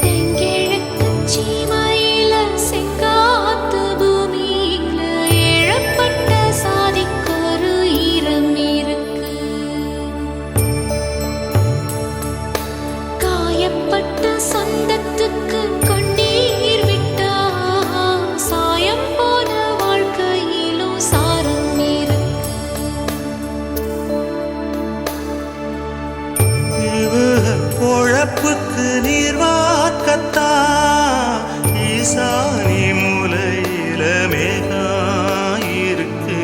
தெங்கிழக்கு சீமையில செங்காத்து பூமியில இழப்பட்ட சாதிக்கொரு ஈரம் இருக்கு காயப்பட்ட சொந்தத்துக்கு கண்ணீர் விட்டா சாயம் போன வாழ்க்கையிலும் சாரம் இருக்கு இவக பொழப்புக்கு நீர் வார்க்கத்தா ஈசானி மூலையில மேகம் இருக்கு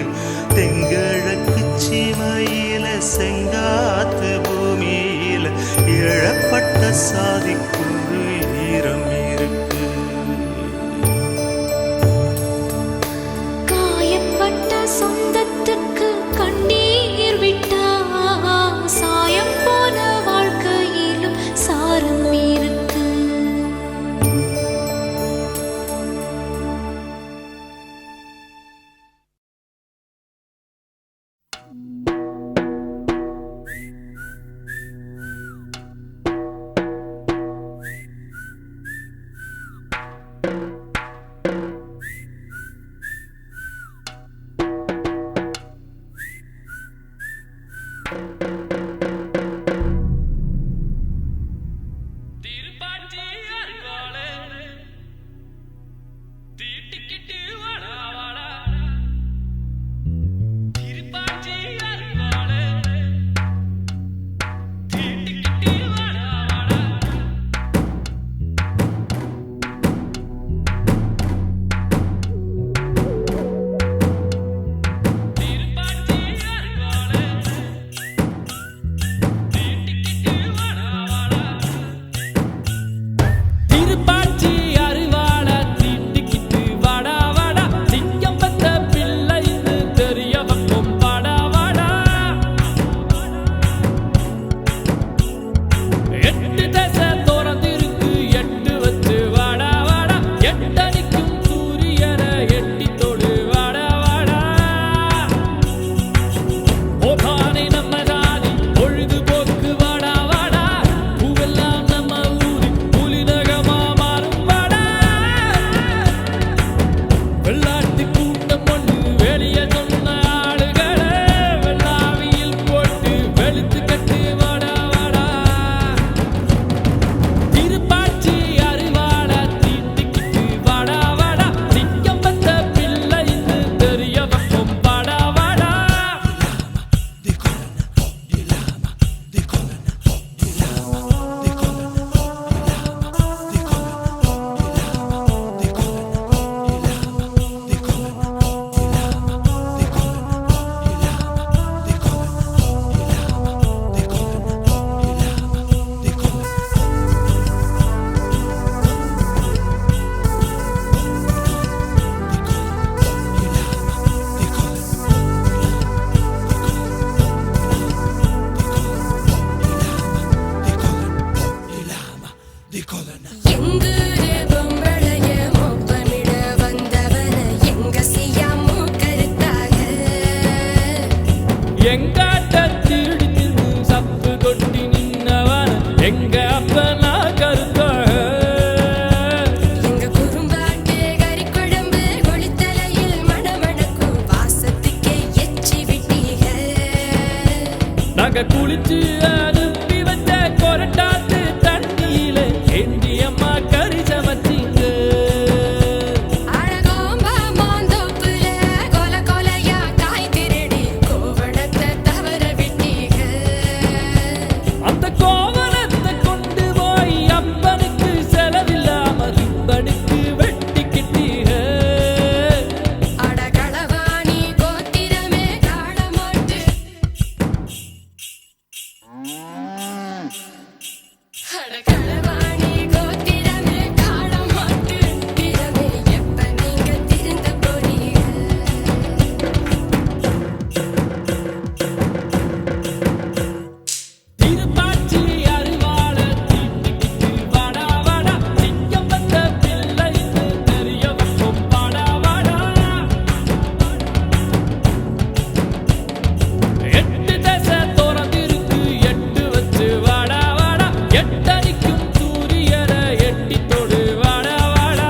தெங்கிழக்கு சீமையில செங்காத்து பூமியில இழப்பட்ட சாதிக்குரு ஈரம் இருக்கு காயப்பட்ட சொந்தத்துக்கு கண்ணீர் விட்டா சாயம் போன வாழ்க்கையிலும் சாரம் இருக்கு எங்கூரு பொம்பளைய மொப்பமிட வந்தவன எங்க செய்யாமோ கருத்தாக எங்காட்ட திருடி திரு சப்பு கொட்டி நின்னவன எங்க அப்பனா கருத்தாக எங்க குறும்பாட்டே கறி குழம்பு கொளித்தலையில் மணமணக்கும் வாசத்துக்கே எச்சி விட்டீக நாங்க குளிச்சு அனுப்பி வச்ச கொரட்டாத்து தண்ணியில ஏந்தி அம்மா கறி சமைச்சிங்க அழகோம்பா மாந்தோப்புல கொல கொலையா காய் திருடி கோவணத்தை தவற விட்டீக அந்த கோவணத்தை கொண்டு போய் அப்பனுக்கு செலவில்லாம ரிப்பனுக்கு வெட்டிக்கிட்டீங்க அடகளவாணி கோத்திரமே காணமாட்டு அடகளவாணி கோத்திரமே காணமாட்டு திறமே எப்ப நீங்க திருந்த போறீங்க திருப்பாச்சி அருவாள தீட்டிக்கிட்டு வாடா வாடா சிங்கம் வந்த பிள்ளைன்னு தெரிய வைக்கும் வாடா வாடா எட்டு தசை திறந்திருக்கு எட்டு வச்சு வாடா வாடா எட்டடிக்கும் சூரியனை எட்டி தொடு வாடா வாடா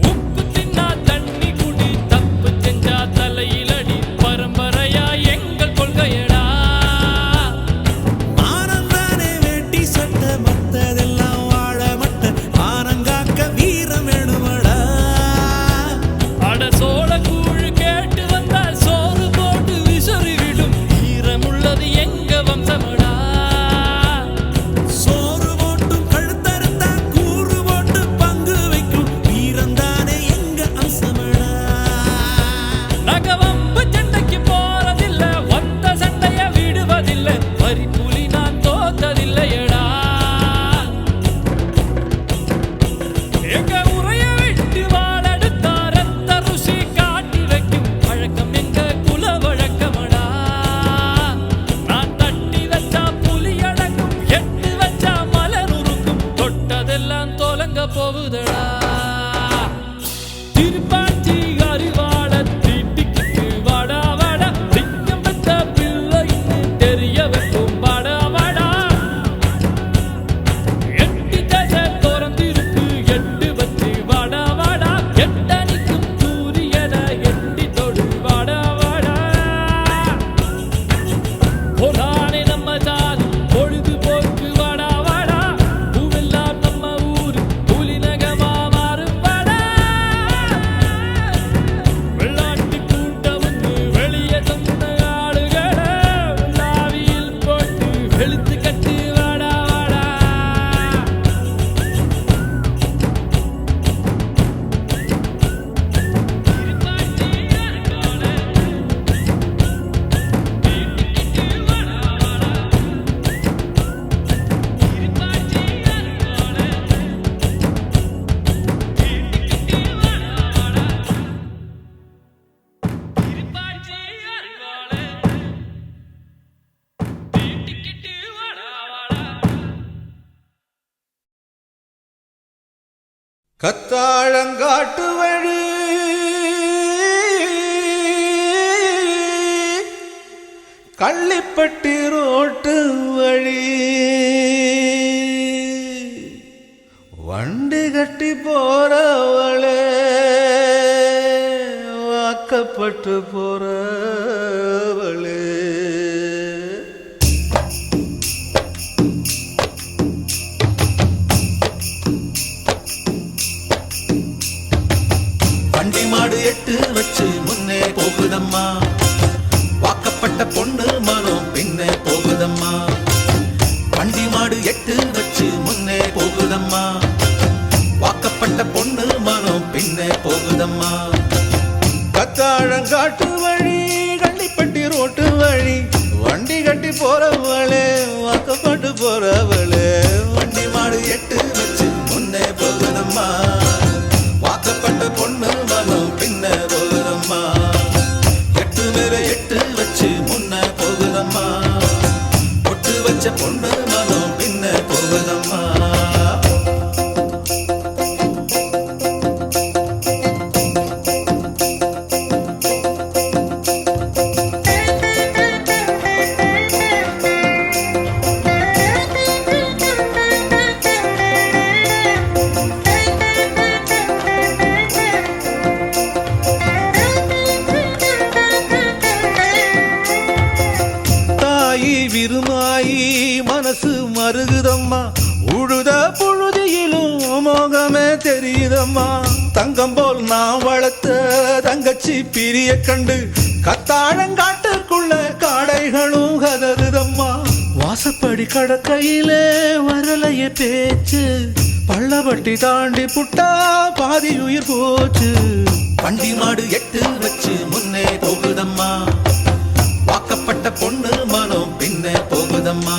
உப்பு தின்னா தண்ணி குடி தப்பு செஞ்சா தலையிலடி பரம்பரையா எங்கள் கொள்கையடா ஆனந்தானே வேட்டி சட்டை மத்ததெல்லாம் வாழ மட்ட ஆனங்காக்க வீரம் வேணுமடா அட சோழ கூழ் கேட்டு வந்தா சோறு போட்டு விசுறி விடும் ஈரமுள்ளது எங்க வம்சமடா சோறு போட்டும் கழுத்தறுத்தா கூறு போட்டு பங்கு வைக்கும் வீரந்தானே எங்க அம்சமடா நாங்க வம்பு சண்டைக்கு போறதில்ல ஒத்த சண்டைய விடுவதில்ல வரி புலி நான் தோத்ததில்லையடா எங்க உரைய விட்டு வாழெடுத்தா ரத்த ருசி காட்டி வைக்கும் பழக்கம் எங்க குல வழக்கமடா நான் தட்டி வச்சா புலி அடங்கும் எட்டு வச்சா மலர் உருக்கும் தொட்டதெல்லாம் தொலங்க போகுதடா திருப்பாச்சி அறிவாள தீட்டிக்கிட்டு வாடா வாடா சிங்கம் பெத்த பிள்ளைன்னு தெரிய வைக்கும் வாடா வாடா எட்டு தசை திறந்திருக்கு எட்டு வச்சு வாடா வாடா எட்டணிக்கும் சூரியனை எட்டி தொடு வாடா வாடா பொறானே நம்ம ஜாதி பொழுதுபோக்கு வாடா வாடா பூவெல்லாம் நம்ம ஊரு புலிநகமா மாறும் வாடா வெள்ளாட்டு கூட்டம் வந்து வெளியே சொன்ன ஆளுகளை வெள்ளாவியில் போட்டு வெளுத்து கட்டு வாடா வாடா கத்தாழங்காட்டு வழி கள்ளிப்பட்டி ரோட்டு வழி வண்டி கட்டி போறவளே வாக்கப்பட்டு போறவளே போகுதம்மா வண்டி மாடு எட்டு வச்சு முன்னே போகுதம்மா வாக்கப்பட்ட பொண்ணு மனம் பின்னே போகுதம்மா கத்தாழங்காட்டு வழி கள்ளிப்பட்டி ரோட்டு வழி வண்டி கட்டி போறவளே வாக்கப்பட்டு போறவளே வண்டி மாடு எட்டு வச்சு முன்னே போகுதம்மா வாக்கப்பட்ட பொண்ணு மனம் பின்ன போகுதம்மா எட்டு மேல எட்டு வச்சு முன்ன போகுதம்மா பொட்டு வச்ச பொண்ணு மனம் பின்ன போகுதம்மா விருமாயி மனசு மருகுதம்மா உழுத புழுதியிலும் மோகமே தெரியுதம்மா தங்கம் போல் நான் வளர்த்த தங்கச்சி பிரிய கண்டு கத்தாழங்காட்டுக்குள்ள காடைகளும் கதறுதம்மா வாசப்படி கடக்கையிலே வரலைய பேச்சு பள்ளப்பட்டி தாண்டி புட்டா பாதி உயிர் போச்சு வண்டி மாடு எட்டு வச்சு முன்னே போகுதம்மா வாக்கப்பட்ட பொண்ணு மனம் பின்னே போகுதம்மா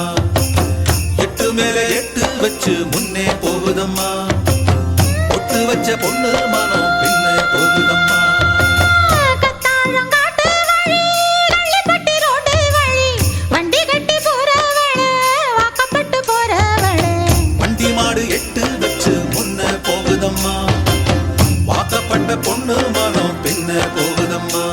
எட்டு மேல எட்டு வச்சு முன்னே போகுதம்மா பொட்டு வச்ச பொண்ணு மனம் பின்னே போகுதம்மா வண்டி மாடு எட்டு வச்சு முன்னே போகுதம்மா வாக்கப்பட்ட பொண்ணு மனம் பின்னே போகுதம்மா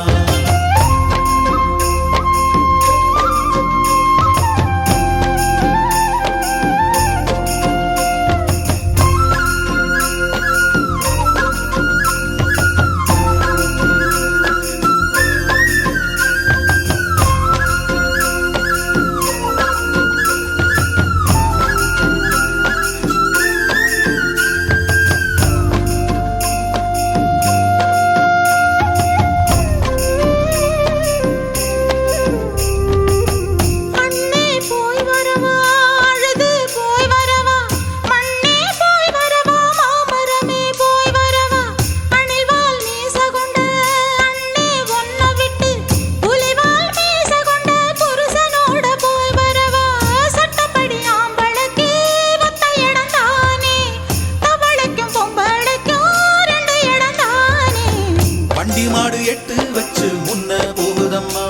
வண்டி மாடு எட்டு வச்சு முன்ன போகுதம்மா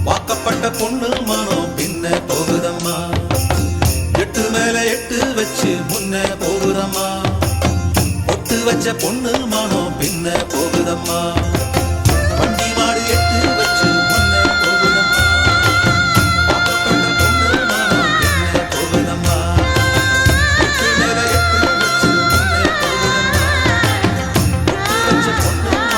வாக்கப்பட்ட பொண்ணு மனம் பின்ன போகுதம்மா எட்டு மேல எட்டு வச்சு முன்ன போகுதம்மா பொட்டு வச்ச பொண்ணு மனம் பின்ன போகுதம்மா வண்டி மாடு எட்டு வச்சு முன்ன போகுதம்மா வாக்கப்பட்ட பொண்ணு மனம் பின்ன போகுதம்மா எட்டு மேல எட்டு வச்சு முன்ன போகுதம்மா பொட்டு வச்ச பொண்ணு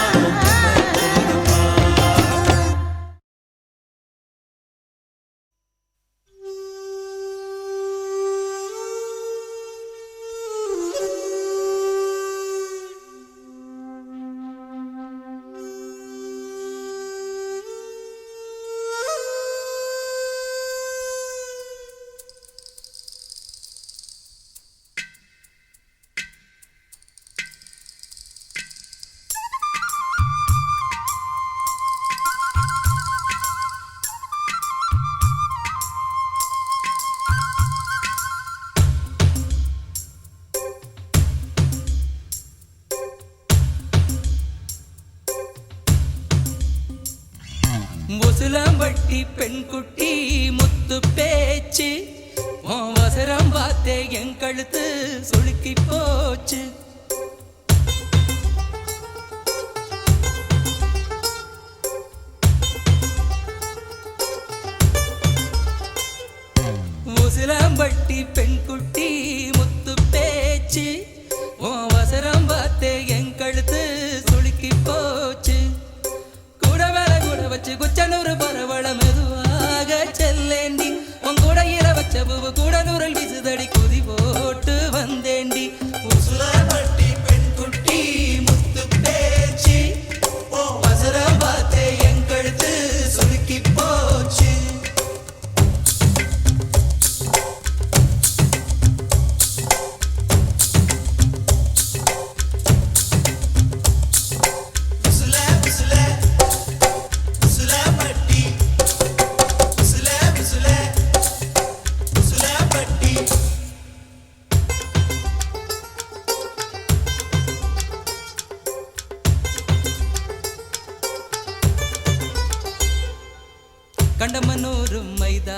முசுலம்பட்டி பெண் குட்டி முத்து பேச்சு வசரம் பார்த்தே என் கழுத்து சுளுக்கி போச்சு முசுலம்பட்டி பெண் குட்டி முத்து பேச்சு வசரம் பார்த்தே என் கழுத்து சுளுக்கி போச்சு வச்சு குச்சனூறு பரவள மெதுவாக செல்லேண்டி உங்கூட இர வச்ச பூவு கூட நூறல் விசுதடி குதி போட்டு வந்தேண்டி உசுலப்பட்டி பெண் குட்டி முத்து பேச்சு வசர பார்த்தே என் கழுத்து சுருக்கி போச்சு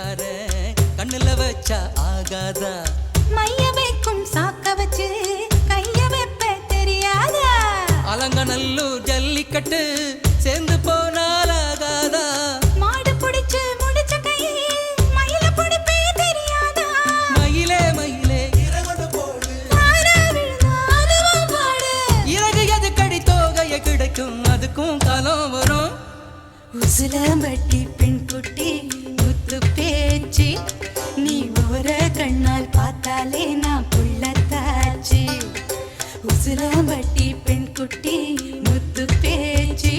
தார கண்ணுல வச்சா ஆகாதா மைய வைக்கும் சாக்க வச்சு கைய வைப்ப தெரியாதா அலங்கநல்லூர் ஜல்லிக்கட்டு சேர்ந்து போனால் ஆகாதா மாடு புடிச்சு முடிச்ச கையை மயில புடிப்பே தெரியாதா மயிலே மயிலே தாரா விழுந்தா அதுவும் பாடு இறகு எது கடி தோகைய கிடைக்கும் அதுக்கும் காலம் வரும் உசிலம்பட்டி பெண் குட்டி முத்து பேச்சு நீ ஓர கண்ணால் பார்த்தாலே நான் புள்ளத்தாச்சு உசிலம்பட்டி பெண் குட்டி முத்து பேச்சு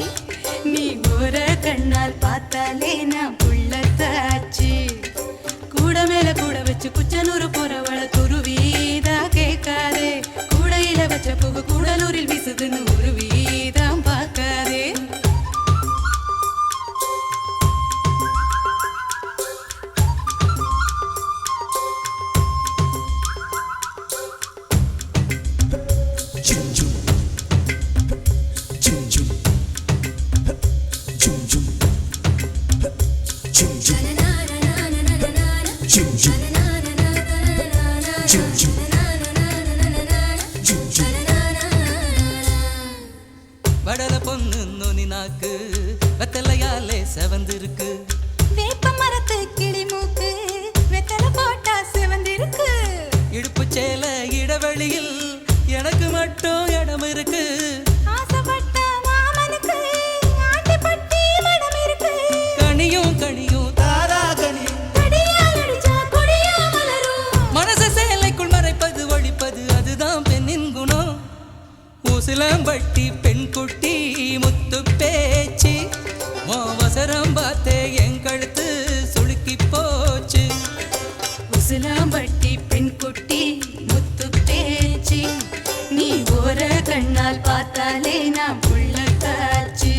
நீ ஓர கண்ணால் பார்த்தாலே நான் புள்ளத்தாச்சு கூட மேல கூட வச்சு குச்சனூர் போறவள துருவீதா கேட்காதே கூடையில வச்ச புகு கூடலூரில் வீசுதுன்னு ஒரு வீதம் பார்க்காதே வடல பொண்ணு நுனி நாக்கு வெத்தலையாலே செவந்திருக்கு வேப்ப மரத்து கிளி மூக்கு வெத்தலை போட்டா சிவந்திருக்கு இடுப்பு சேல இடைவெளியில் எனக்கு மட்டும் இடம் இருக்கு ஆசைப்பட்ட மாமனுக்கு ஆட்டிப்பட்டி மடம் இருக்கு கனியும் கனியும் தாரா கனியும் கடியால் அடிச்சா கொடியா மலரும் மனச சேலைக்குள் மறைப்பது ஒழிப்பது அதுதான் பெண்ணின் குணம் உசிலம்பட்டி பெண் குட்டி முத்து பேச்சு அவசரம் பார்த்தே என் கழுத்து சுளுக்கி போச்சு உசிலம்பட்டி பெண் குட்டி முத்து பேச்சு நீ ஓர கண்ணால் பார்த்தாலே நான் புள்ளத்தாச்சு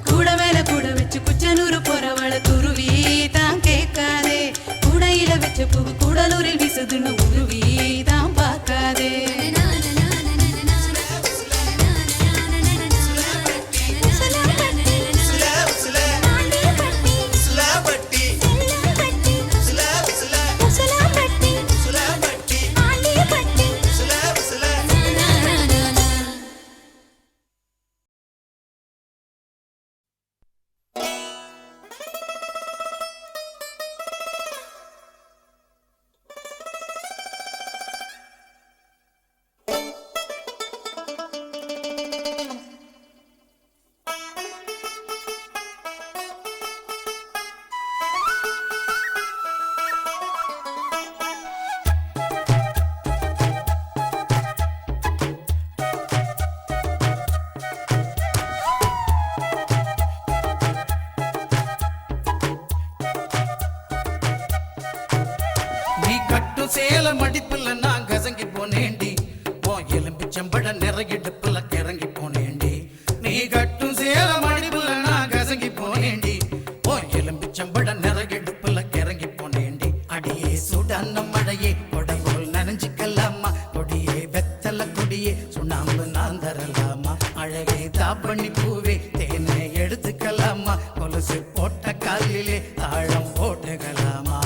கூட மேல கூட வச்சு குச்சனூர் போறவள துருவி தான் கேட்காதே கூடையில வச்ச பூ கூடலூரில் வீசுதுன்னு உருவி தான் பார்க்காதே சேல மடிப்புல நான் கசங்கி போனேண்டி ஓ எலும்பிச்சம்பட நிறையிடுப்புல கிறங்கி போனேண்டி நீ கட்டும் சேல மடிப்புல நான் கசங்கி போனேண்டி ஓ எலும்பிச்சம்பட நிறையிடுப்புல கிறங்கி போனேண்டி அடியே சுடான மழையே கொடை போல் நனைஞ்சுக்கலாமா கொடியே வெத்தல கொடியே சுண்ணாம்பு நான் தரலாமா அழகே தாப்பண்ணி பூவே தேனை எடுத்துக்கலாமா கொலுசு போட்ட காலிலே தாழம் போட்டுக்கலாமா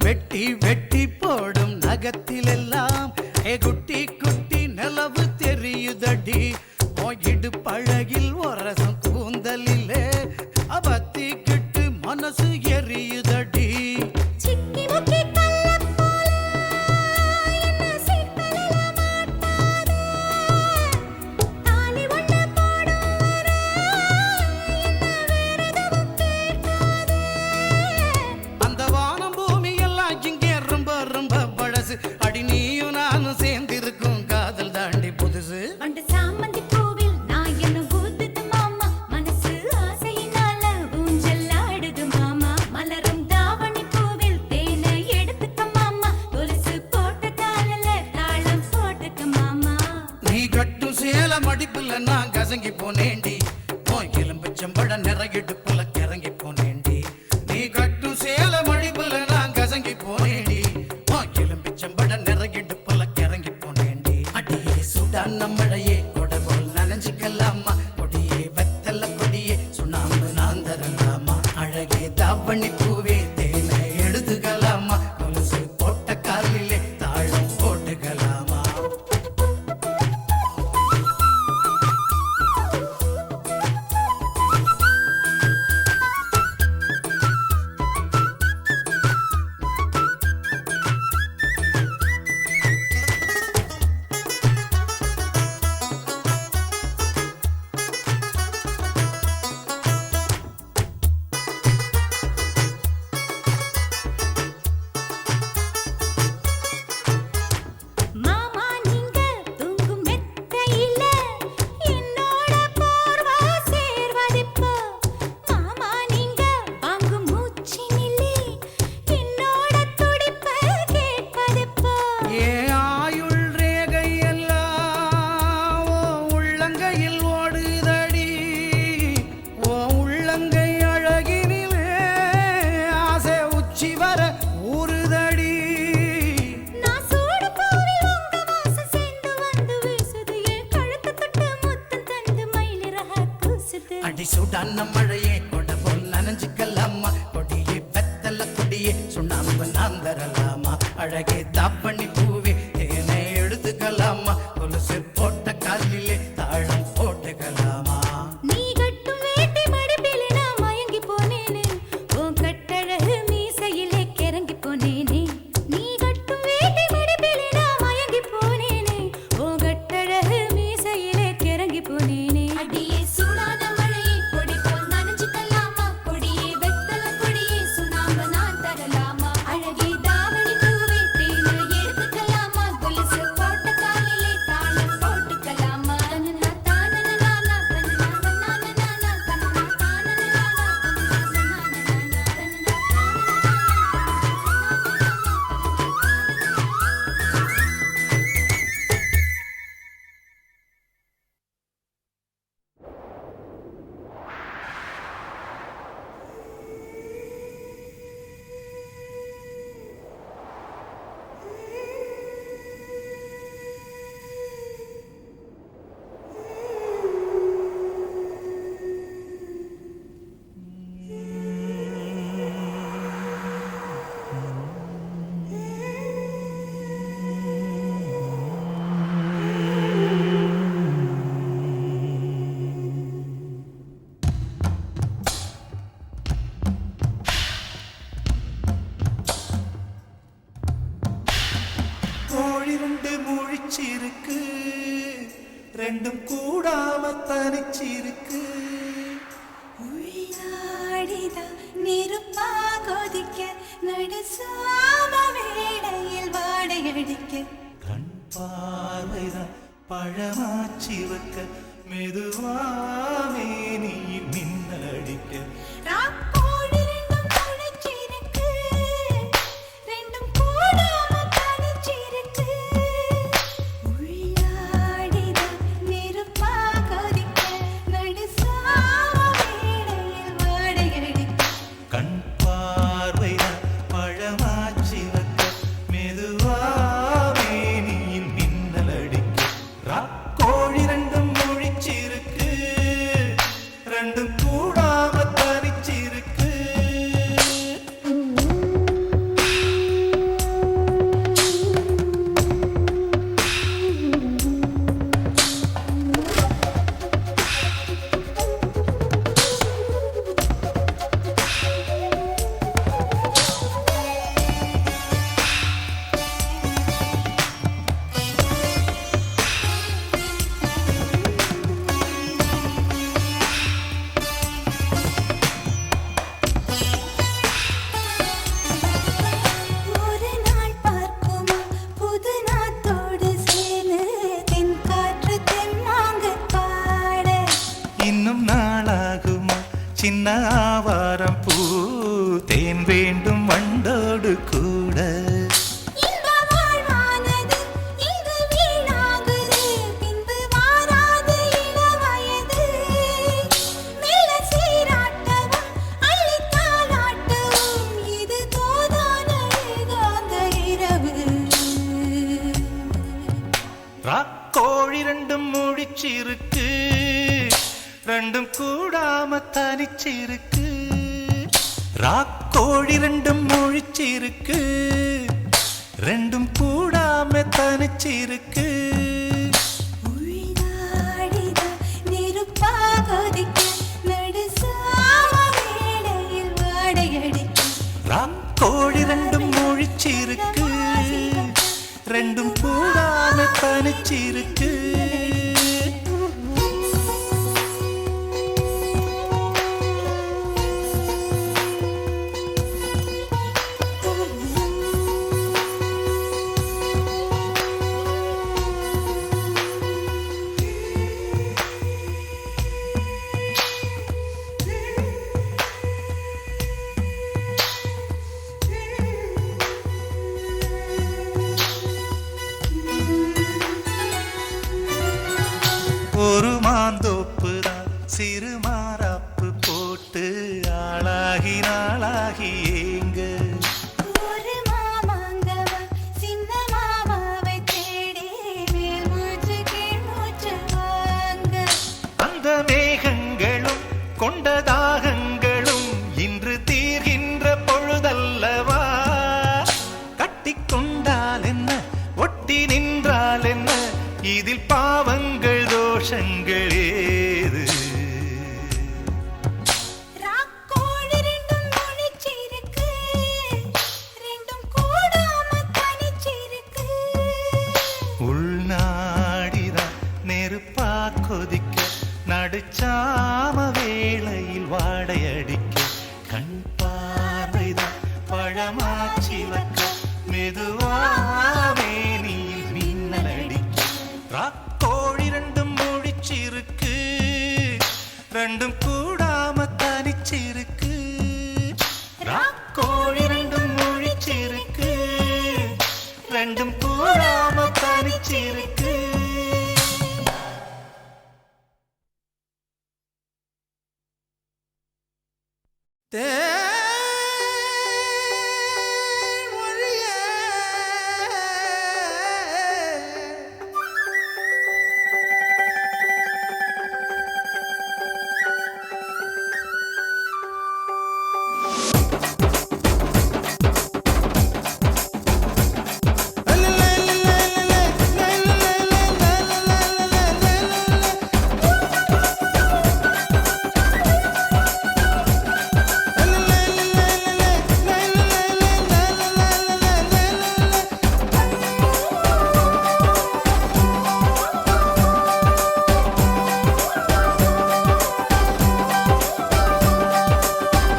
வெட்டி வெட்டி போடும் நகத்திலெல்லாம் குட்டி குட்டி நிலவு தெரியுதடி போயிடு பழகில் ஒரசம் கூந்தலிலே அவத்தி கிட்டு மனசு எரியுதடி சிக்கி முக்கி கள்ள போல மனசு அடி நீயும் நானும் சேர்ந்திருக்கும் காதல் தாண்டி புதுசு அந்த சாமந்தி பூவில் நான் என்ன ஊத்துது மாமா மனசு ஆசையினால ஊஞ்சல் ஆடுது மாமா மலரும் தாவணி பூவில் தேனை எடுத்துக்க மாமா கொலுசு போட்ட காலில தாளம் போட்டுக்க மாமா நீ கட்டும் சேல மடிப்புல நான் கசங்கி போனேண்டி எலும்பச்சம்பட நிறையிடுப்புல கிறங்கி போனேண்டி நீ கட்டும் சேல மடிப்புல நான் கசங்கி போனேண்டி எலும்பச்சம்பட நிறையிடுப்புல கிறங்கி போனேண்டி அடியே சுடான மழையே கொடை போல் நனைஞ்சுக்கலாமா கொடியே வெத்தல கொடியே சுண்ணாம்பு நான் தரலாமா அழகே தாவணி பூவே தேனை எழுதுகலாமா கொலுசு போட்ட காலிலே தாழம் போட்டுகலாமா மாமா நீங்க தூங்கும் மெத்தையில என்னோட போர்வா சேர்வதிப்போ மாமா நீங்க வாங்கும் மூச்சினிலே என்னோட துடிப்ப கேட்பதிப்போ ஏ ஆயுள் ரேகை எல்லாம் ஓ உள்ளங்கையில் ஓடுதடி ஓ உள்ளங்கை அழகினிலே ஆசை உச்சி வர ஊறுதடி நான் சூடு பூவில் உங்க வாசம் சேர்ந்து வந்து வீசுது என் கழுத்து தொட்டு முத்தம் தந்து மயிலிறக கூசுது அடி சுடான மழையே கொடை போல் நனைஞ்சுக்கலாமா கொடியே வெத்தல கொடியே சுண்ணாம்பு நான் தரலாமா அழகே தாப்பண்ணி பூவே தேனை எடுத்துக்கலாமா கொலுசு போட்ட காலிலே தாழம் போட்டுக்கலாமா நீ கட்டும் வேட்டி மடிப்பிலே நான் மயங்கி போனேனே உன் கட்டழகு மீசையிலே கிறங்கி போனேனே நீ கட்டும் வேட்டி மடிப்பிலே நான் மயங்கி போனேனே உன் கட்டழகு மீசையிலே கிறங்கி போனேனே அடியே சூடான மழையே கொடி போல் நனைஞ்சுக்கலாமா கொடியே வெத்தல கொடியே சுண்ணாம்பு நான் தரலாமா அழகே தாவணி பூவே தேனை எடுத்துக்கலாமா கொலுசு போட்ட காலிலே தாளம் போட்டுக்கலாமா தனனா தானனா நானா தனனா நானா நானா தனனா தானனா கோழி ரெண்டு முழிச்சிருக்கு ரெண்டும் கூடாம தனிச்சிருக்கு உள்ளாடிதா நெருப்பா கொதிக்க நடுசாம வேளையில் வாடையடிக்க கண் பார்வைதான் பழமாச்சி வைக்க மெதுவாமே நீ மின்னடிக்க ராக்கோடி ரெண்டும் முழிச்சிருக்கு ரெண்டும் கூடாம தனிச்சிருக்கு உள்ளாடிதா நெருப்பா கொதிக்க நடுசாம வேளையில் வாடையடிக்க கண் பார்வைதான் பழமாச்சி வைக்க மெதுவாமே நீ மின்னலடிக்க ராக்கோழி ரெண்டும் முழிச்சிருக்கு ரெண்டும் கூடாம தனிச்சிருக்கு என்ன ஆவாரம் பூ தேன் வேண்டும் வண்டோடு கூட இந்த வாழ்வானது இங்கு வீணாகுது பின்பு வாராது இளவயது மெல்ல சீராட்டவும் அள்ளித்தாலாட்டவும் இது தோதான ஏகாந்த இரவு ராக்கோழி ரெண்டும் முடிச்சிருக்கு ரெண்டும் கூடாம தனிச்சிருக்கு ராக்கோழி ரெண்டும் முழிச்சிருக்கு ரெண்டும் கூடாம தனிச்சிருக்கு உள்நாடித நெருப்பாகொதிக்க நடுசாம வேளையில் வாடையடிக்க ராக்கோழி ரெண்டும் முழிச்சிருக்கு ரெண்டும் கூடாம தனிச்சிருக்கு ஒரு மாந்தோப்பு தான் சிறு மாறாப்பு போட்டு ஆளாகி நாளாகி ஏங்க ஒரு மாமாங்கவா சின்ன மாமாவை தேடி மேல் மூச்சு கீழ் மூச்சு வாங்க அந்த மேகங்களும் கொண்ட தாகங்களும் இன்று தீர்கின்ற பொழுதல்லவா கட்டிக்கொண்டால் என்ன ஒட்டி நின்றால் என்ன இதில் பாவங்கள் தோஷங்கள் ஏது ராக்கோழி ரெண்டும் முழிச்சிருக்கு ரெண்டும் கூடாம தனிச்சிருக்கு உள்நாடிதான் நெருப்பா கொதிக்க நடுச்சாம வேளையில் வாடையடிக்க கண் பார்வைதான் பழமாச்சி வைக்க மெதுவாவே நீ மின்னல் அடிக்க ராக்கோழி ரெண்டும் முடிச்சிருக்கு ரெண்டும் கூடாம தனிச்சிருக்கு ராக்கோழி ரெண்டும் முழிச்சிருக்கு ரெண்டும் கூடாம தனிச்சிருக்கு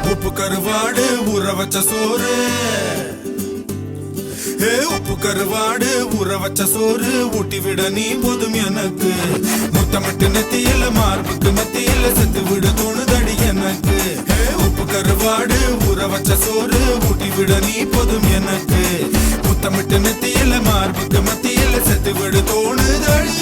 உப்பு கருவாடு ஊற வச்ச சோறு உப்பு கருவாடு ஊற வச்ச சோறு ஊட்டி விட நீ போதும் எனக்கு முத்தமிட்டு நெத்தியில மார்புக்கு மத்தியில செத்து விட தோணுதடி எனக்கு உப்பு கருவாடு ஊற வச்ச சோறு ஊட்டி விட நீ போதும் எனக்கு முத்தமிட்டு நெத்தியில மார்புக்கு மத்தியில செத்து விட தோணுதடி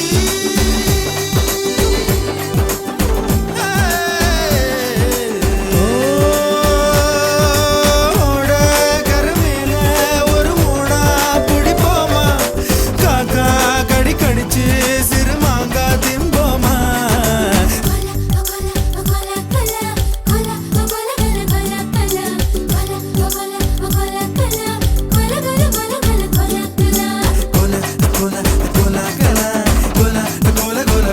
கோல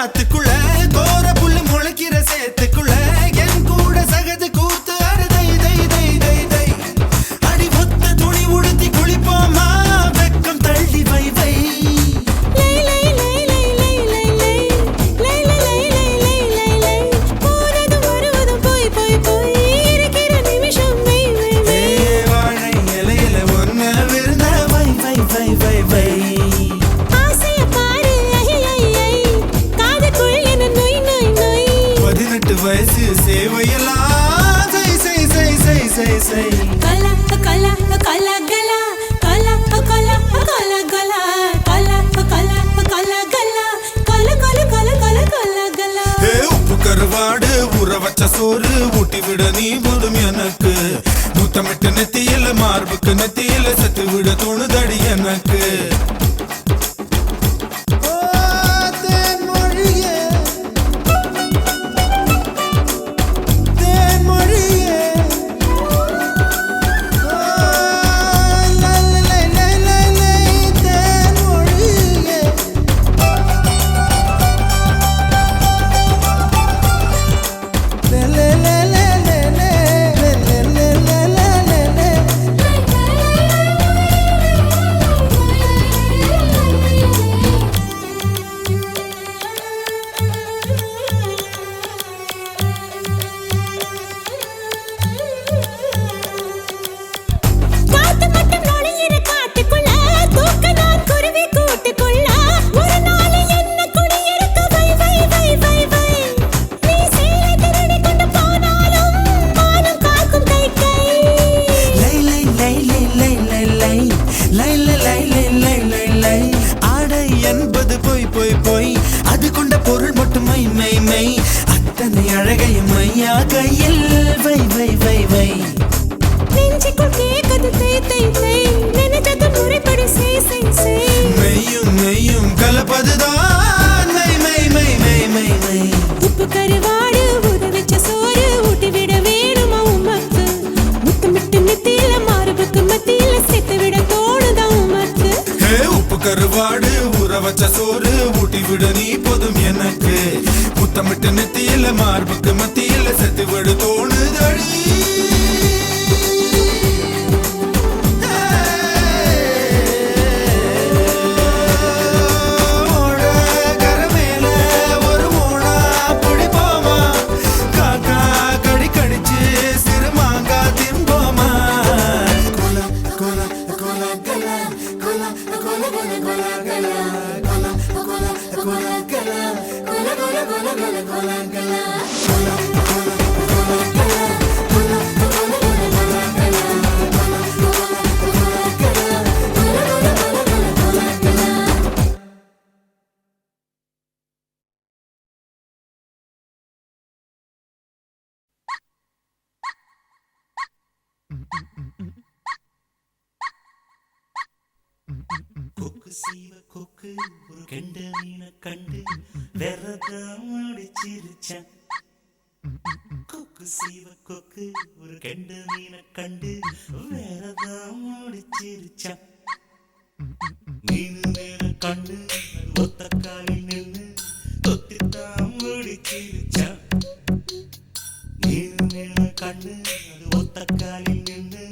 நாத்துக்குள்ள கோர புல்லு முளைக்கிற சேத்துக்குள்ள என் கூட சகது கூத்து அறுதை தை தை தை தை அடி ஒத்த துணி உடுத்தி குளிப்போமா வெக்கம் தள்ளி வை வை வாழை இலையில ஒன்ன விருந்த வை வை வை வை வை 18 வயசு சேவையெல்லாம் செய் செய் செய் செய் செய் செய் கலா கலா கலா கலா கலா கலா கலா கலா கலா கலா கலா கலா கலா கலா கலா கலா கலா கலா உப்பு கருவாடு ஊற வச்ச சோறு ஊட்டி விட நீ போதும் எனக்கு முத்தமிட்டு நெத்தியில மார்புக்கு நெத்தியில செத்து விட தோணுதடி எனக்கு ஆடை என்பது பொய் பொய் பொய் அது கொண்ட பொருள் மட்டும் மை மை மை அத்தனை அழகையும் மையா கையில் வை வை வை வை நெஞ்சுக்குள் கேட்குது தை தை தை நினைச்சது முறைப்படி செய் செய் செய் மெய்யும் மெய்யும் கலப்பதுதான் மை மை மை மை மை மை உப்பு கருவாடு ஊற வச்ச சோறு ஊட்டி விட வேணுமா உமக்கு முத்தமிட்டு நெத்தியில மார்புக்கு மத்தியில சேர்த்து விட தோணுதா உமக்கு உப்பு கருவாடு ஊற வச்ச சோறு ஊட்டி விட நீ போதும் எனக்கு முத்தமிட்டு நெத்தியில மார்புக்கு மத்தியில செத்து விட தோணுதடி கொக்கு சீவ கொக்கு ஒரு கெண்ட மீனை கண்டு விரதம் அடிச்சிருச்சான் கொக்கு சீவ கொக்கு ஒரு கெண்ட மீனை கண்டு விரதம் அடிச்சிருச்சான் மீனு மேல கண்டு ஒத்த காலில் நின்று தொத்தித்தான் முடிச்சிருச்சான் மீனு மேல கண்டு அது ஒத்த காலில் நின்று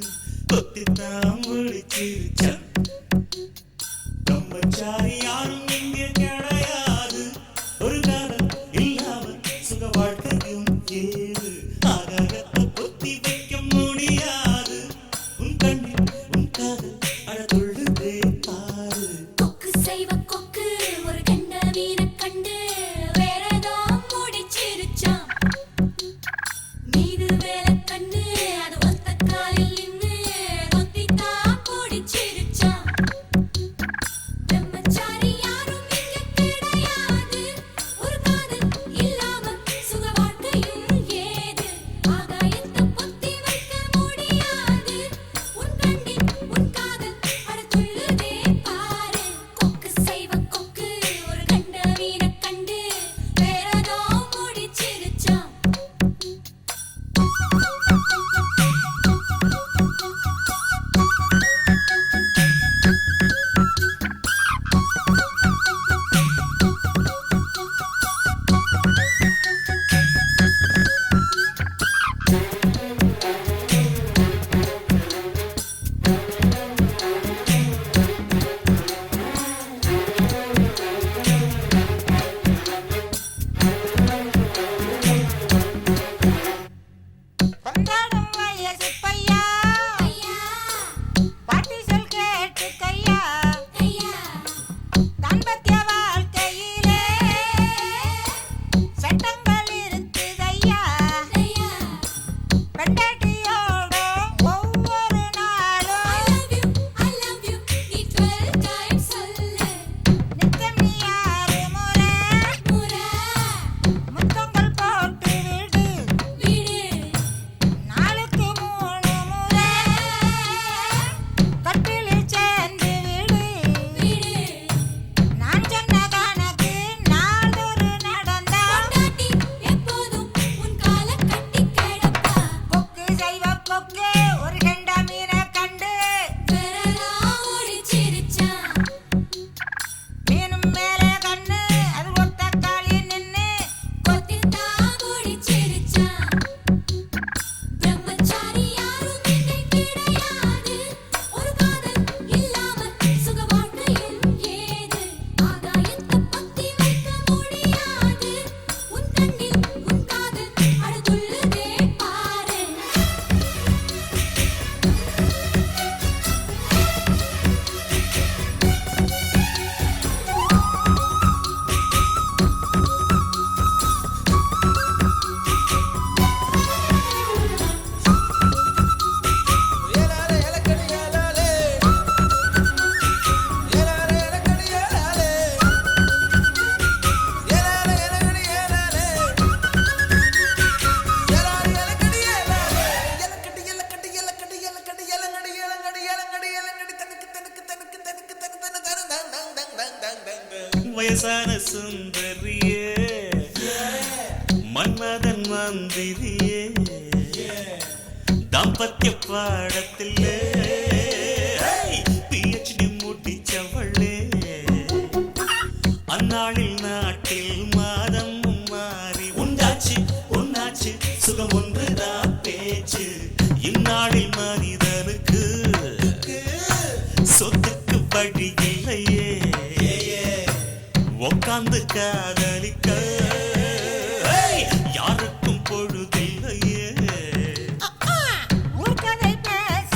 தொத்தித்தான் முடிச்சிருச்சான் பிரம்மச்சாரி யாரும் இங்கே கிடையாது ஒரு காலம் இல்லாமல் சுக வாழ்க்கையும் ஏது ஆகாரத்தை கொத்தி வைக்க முடியாது உன் கண்ணில் உன் காதல் அழகுள்ளதே பாரு கொக்கு செய்வ கொக்கு ஒரு கண்ட சுந்தரியே மன்மதன் மந்திரியே தாம்பத்திய பாடத்திலே PhD முடிச்சவளே அந்நாளில் நாட்டில் மாதம் மாறி உண்டாச்சு சுகம் ஒன்றுதான் பேச்சு இந்நாளில் மனிதனுக்கு சொத்துக்கு வழி இல்லையே உக்காந்து காதலிக்க யாருக்கும் பொழுதில்லையே ஊர்கதை பேச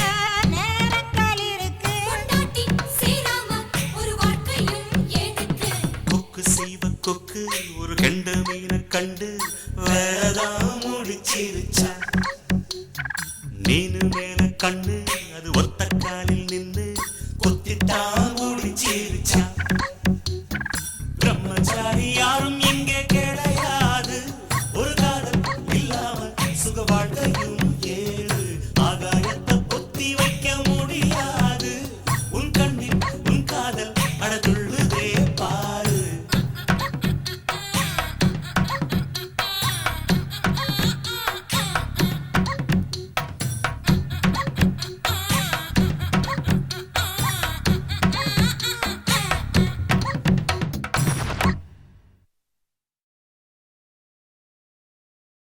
நேரங்கள் இருக்கு கொண்டாட்டி சேராம ஒரு வாழ்க்கையும் எதுக்கு கொக்கு செய்வ கொக்கு ஒரு கெண்ட மீனை கண்டு வேறதான் முடிச்சிருச்சா நீனு மேல கண்ணு அது ஒத்த காலில் நின்று கொத்தித்தான் முடிச்சிருச்சா